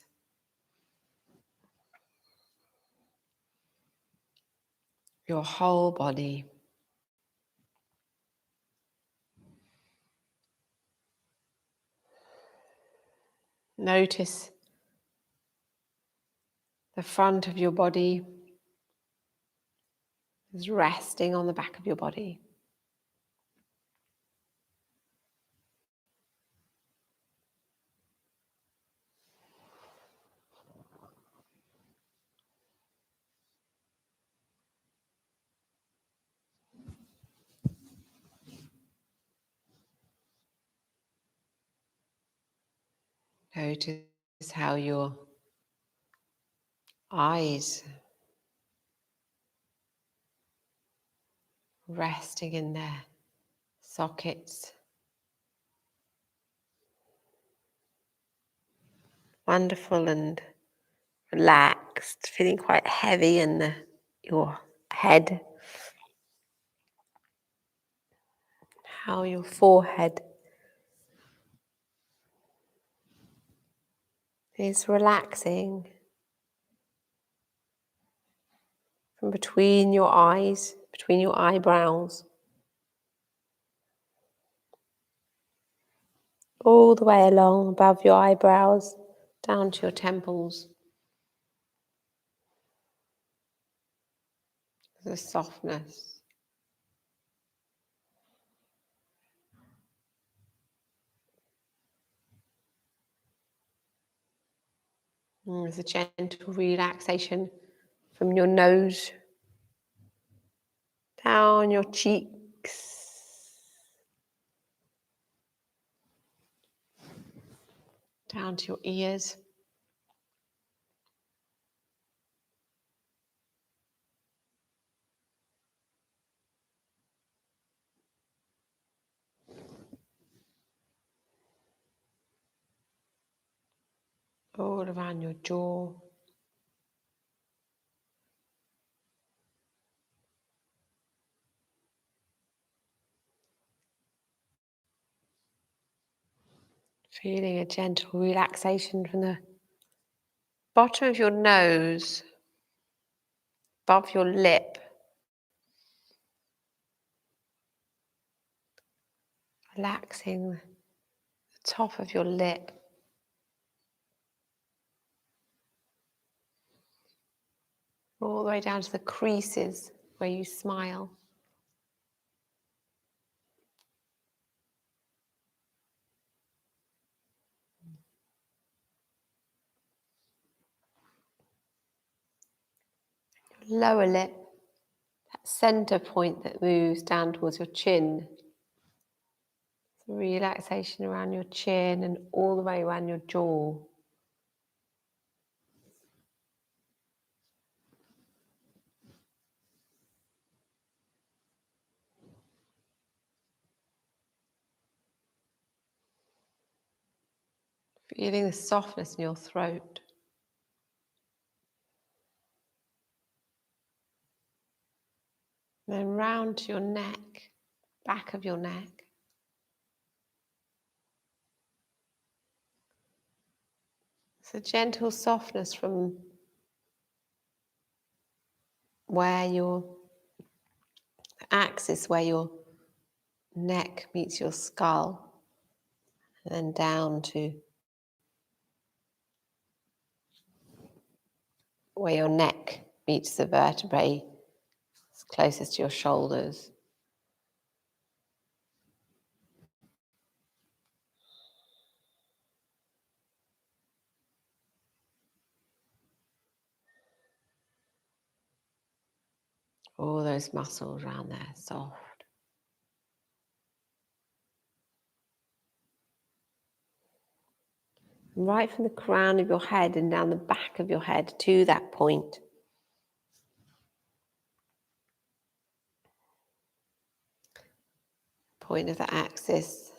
Speaker 2: Your whole body. Notice the front of your body is resting on the back of your body. Notice how your eyes resting in their sockets. Wonderful and relaxed, feeling quite heavy in your head. How your forehead is relaxing from between your eyes, between your eyebrows, all the way along above your eyebrows, down to your temples. The softness. There's a gentle relaxation from your nose down your cheeks, down to your ears. All around your jaw. Feeling a gentle relaxation from the bottom of your nose, above your lip. Relaxing the top of your lip. All the way down to the creases where you smile. Lower lip, center point that moves down towards your chin. Relaxation around your chin and all the way around your jaw. Feeling the softness in your throat. Then round to your neck, back of your neck. It's a gentle softness from where your axis, where your neck meets your skull, and then down to where your neck meets the vertebrae, closest to your shoulders. All those muscles around there, soft. Right from the crown of your head and down the back of your head to that point. Point of the axis.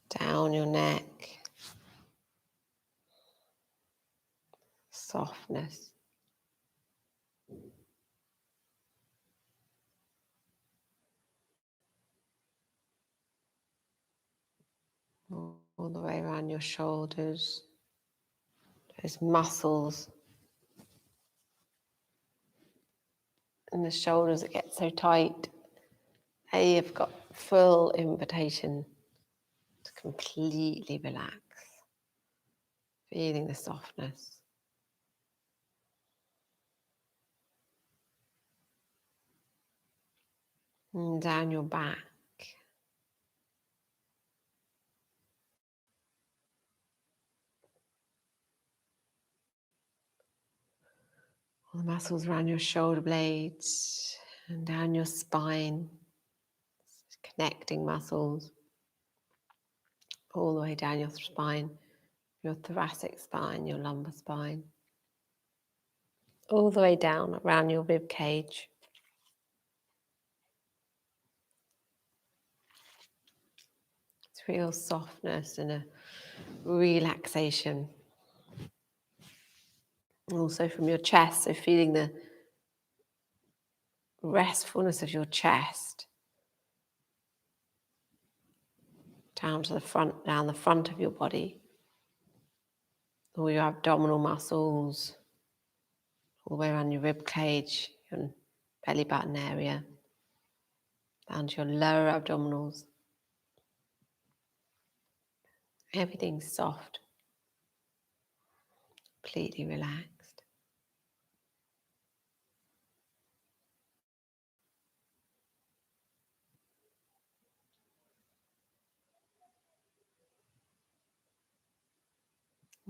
Speaker 2: Down your neck. Softness. All the way around your shoulders. Those muscles in the shoulders that get so tight. They have got full invitation to completely relax. Feeling the softness. And down your back. All the muscles around your shoulder blades and down your spine. Connecting muscles. All the way down your spine. Your thoracic spine, your lumbar spine. All the way down around your rib cage. It's real softness and a relaxation. Also from your chest, so feeling the restfulness of your chest. Down to the front, down the front of your body. All your abdominal muscles. All the way around your rib cage, your belly button area. Down to your lower abdominals. Everything's soft. Completely relaxed.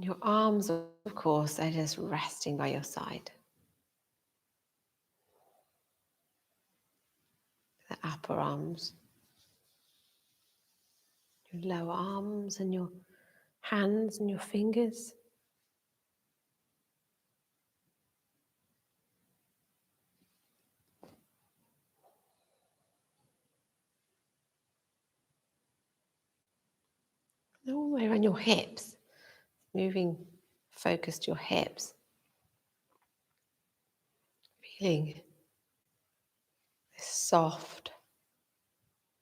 Speaker 2: Your arms, of course, they're just resting by your side. The upper arms. Your lower arms and your hands and your fingers. All the way around your hips. Moving focus to your hips. Feeling this soft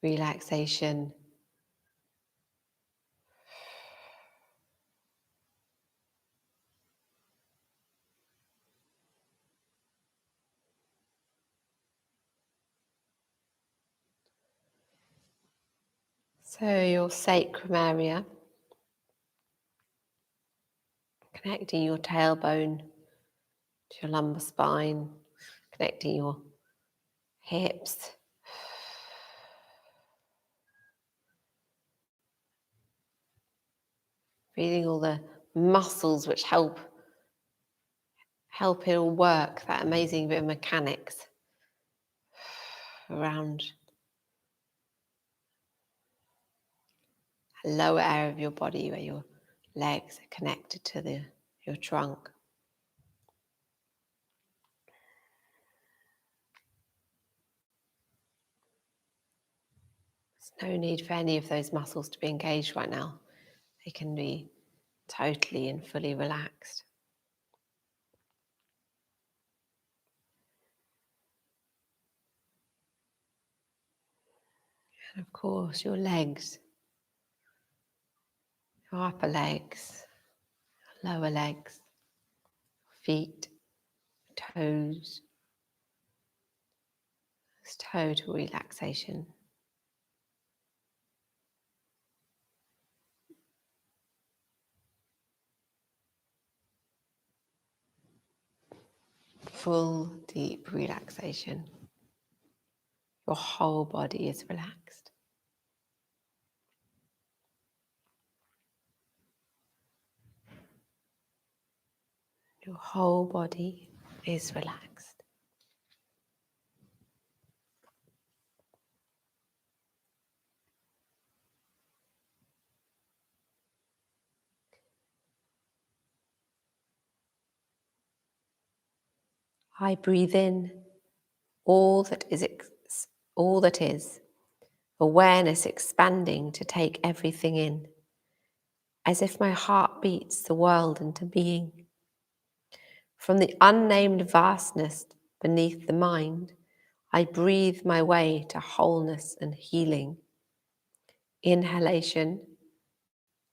Speaker 2: relaxation. So your sacrum area, connecting your tailbone to your lumbar spine, connecting your hips. Feeling all the muscles which help help it all work, that amazing bit of mechanics around a lower area of your body where your legs are connected to your trunk. There's no need for any of those muscles to be engaged right now. They can be totally and fully relaxed. And of course, your legs, your upper legs, lower legs, feet, toes. It's total relaxation. Full, deep relaxation. Your whole body is relaxed. Your whole body is relaxed. I breathe in all that is, awareness expanding to take everything in, as if my heart beats the world into being. From the unnamed vastness beneath the mind, I breathe my way to wholeness and healing. Inhalation,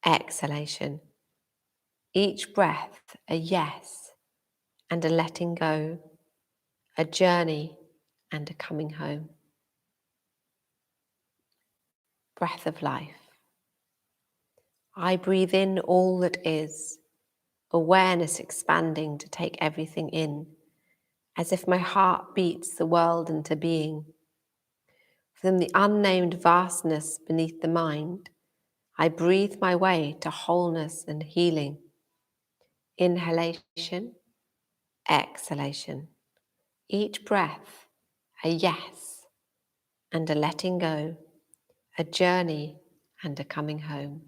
Speaker 2: exhalation. Each breath a yes and a letting go, a journey and a coming home. Breath of life. I breathe in all that is, awareness expanding to take everything in, as if my heart beats the world into being. From the unnamed vastness beneath the mind, I breathe my way to wholeness and healing. Inhalation, exhalation. Each breath a yes and a letting go, a journey and a coming home.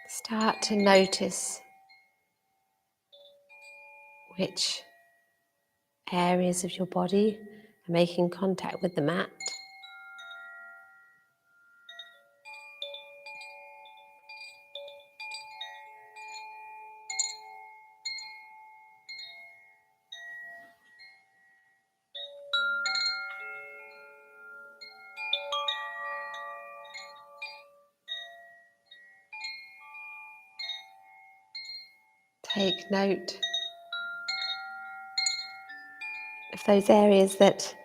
Speaker 2: Start to notice which areas of your body are making contact with the mat. Take note of those areas that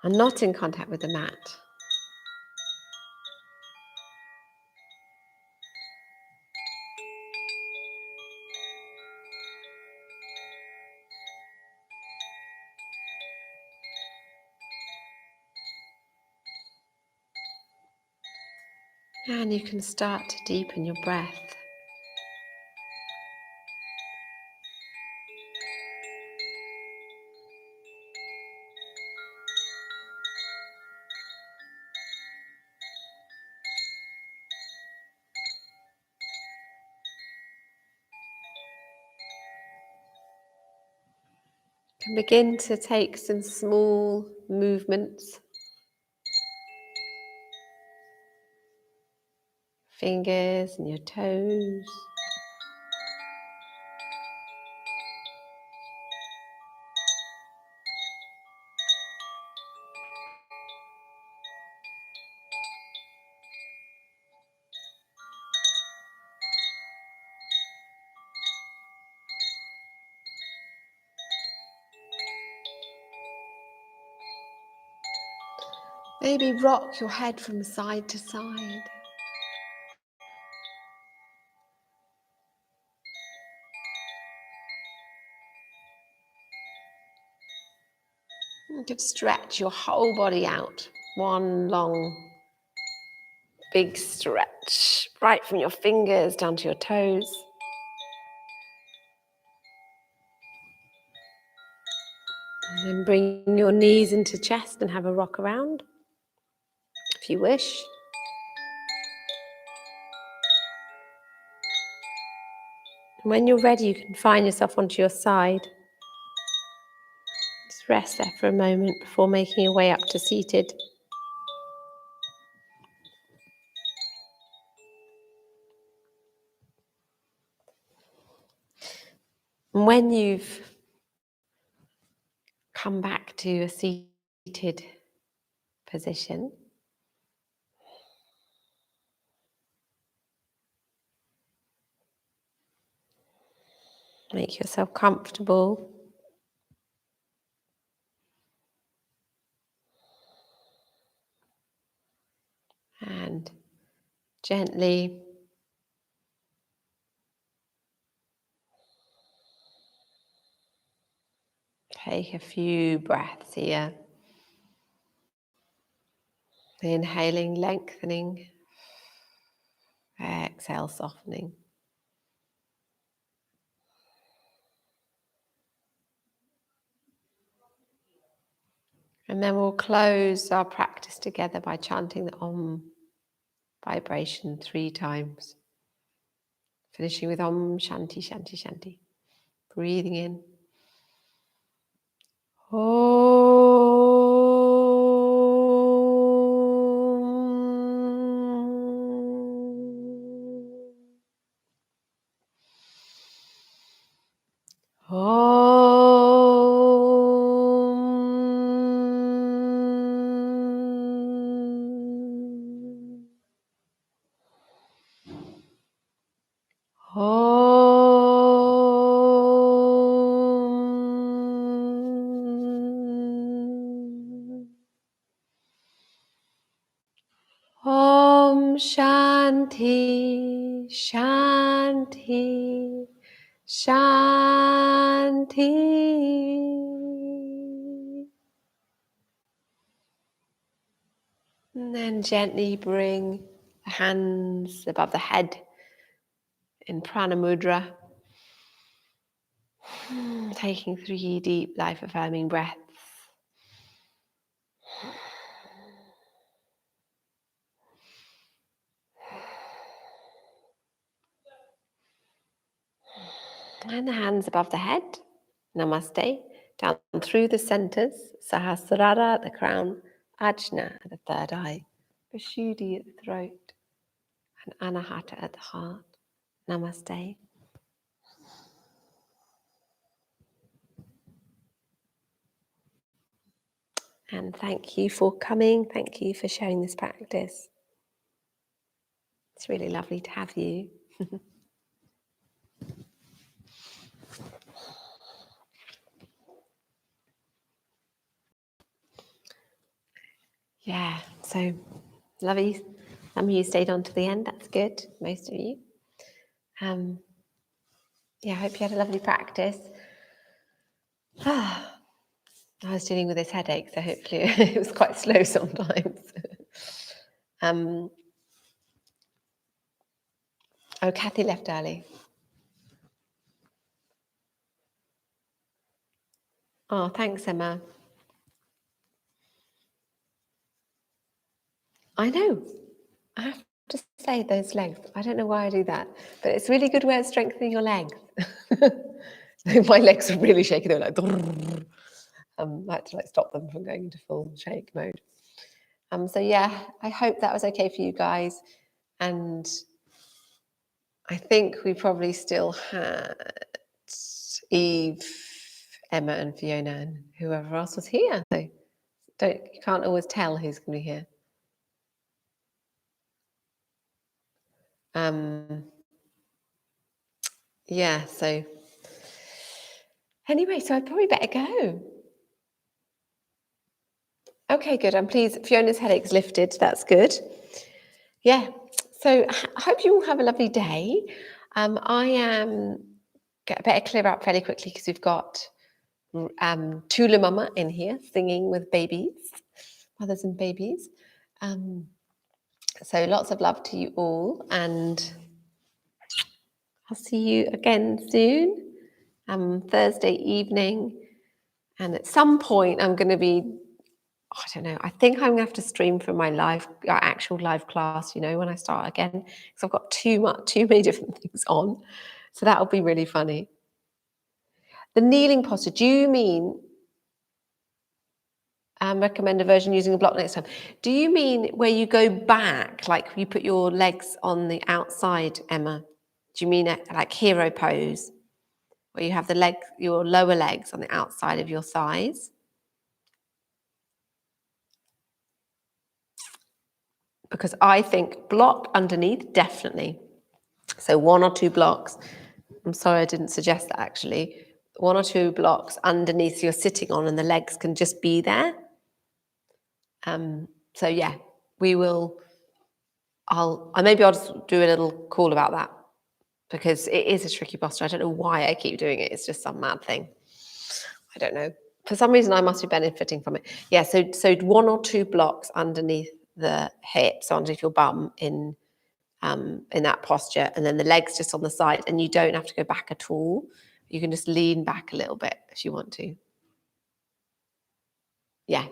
Speaker 2: are not in contact with the mat. And you can start to deepen your breath. You can begin to take some small movements. Fingers and your toes. Maybe rock your head from side to side. You could stretch your whole body out. One long, big stretch, right from your fingers down to your toes. And then bring your knees into chest and have a rock around, if you wish. And when you're ready, you can find yourself onto your side. Just rest there for a moment before making your way up to seated. And when you've come back to a seated position, make yourself comfortable. And gently take a few breaths here. Inhaling, lengthening. Exhale, softening. And then we'll close our practice together by chanting the Om vibration 3 times. Finishing with Om Shanti Shanti Shanti. Breathing in. Om Shanti Shanti Shanti. And then gently bring the hands above the head in Prana Mudra. Taking 3 deep, life-affirming breaths. And the hands above the head. Namaste. Down through the centers. Sahasrara at the crown. Ajna at the third eye. Vishuddhi at the throat. And Anahata at the heart. Namaste. And thank you for coming. Thank you for sharing this practice. It's really lovely to have you. Yeah, so lovely. Some of you stayed on to the end. That's good. Most of you. Yeah, I hope you had a lovely practice. I was dealing with this headache, so hopefully it was quite slow sometimes.
Speaker 1: Oh, Kathy left early. Oh, thanks, Emma. I know. I have to say those legs. I don't know why I do that, but it's a really good way of strengthening your legs. My legs are really shaky. They're like, I had to like stop them from going into full shake mode. So yeah, I hope that was okay for you guys. And I think we probably still had Eve, Emma, and Fiona, and whoever else was here. So you can't always tell who's going to be here. Yeah, so anyway, so I'd probably better go. Okay, good. I'm pleased Fiona's headache's lifted. That's good. Yeah, so I hope you all have a lovely day. I better clear up fairly quickly because we've got Tula Mama in here singing with babies, mothers and babies. So lots of love to you all, and I'll see you again soon, Thursday evening. And at some point, I'm going to be, I don't know, I think I'm going to have to stream from my actual live class, you know, when I start again, because I've got too many different things on. So that'll be really funny. The kneeling posture, do you mean recommend a version using a block next time? Do you mean where you go back, like you put your legs on the outside, Emma? Do you mean like hero pose, where you have your lower legs on the outside of your thighs? Because I think block underneath, definitely. So 1 or 2 blocks. I'm sorry I didn't suggest that actually. 1 or 2 blocks underneath you're sitting on, and the legs can just be there. So yeah, maybe I'll just do a little call about that, because it is a tricky posture. I don't know why I keep doing it. It's just some mad thing. I don't know. For some reason, I must be benefiting from it. Yeah, so 1 or 2 blocks underneath the hips, underneath your bum in that posture, and then the legs just on the side, and you don't have to go back at all. You can just lean back a little bit if you want to. Yeah.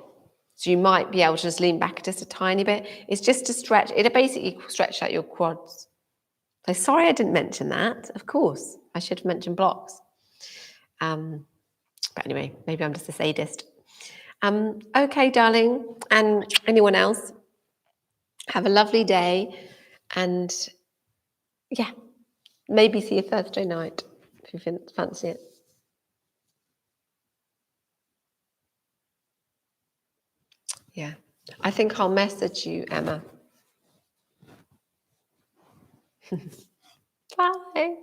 Speaker 1: So you might be able to just lean back just a tiny bit. It's just to stretch. It'll basically stretch out your quads. So sorry I didn't mention that. Of course, I should have mentioned blocks. But anyway, maybe I'm just a sadist. Okay, darling. And anyone else, have a lovely day. And yeah, maybe see you Thursday night if you fancy it. Yeah, I think I'll message you, Emma. Bye.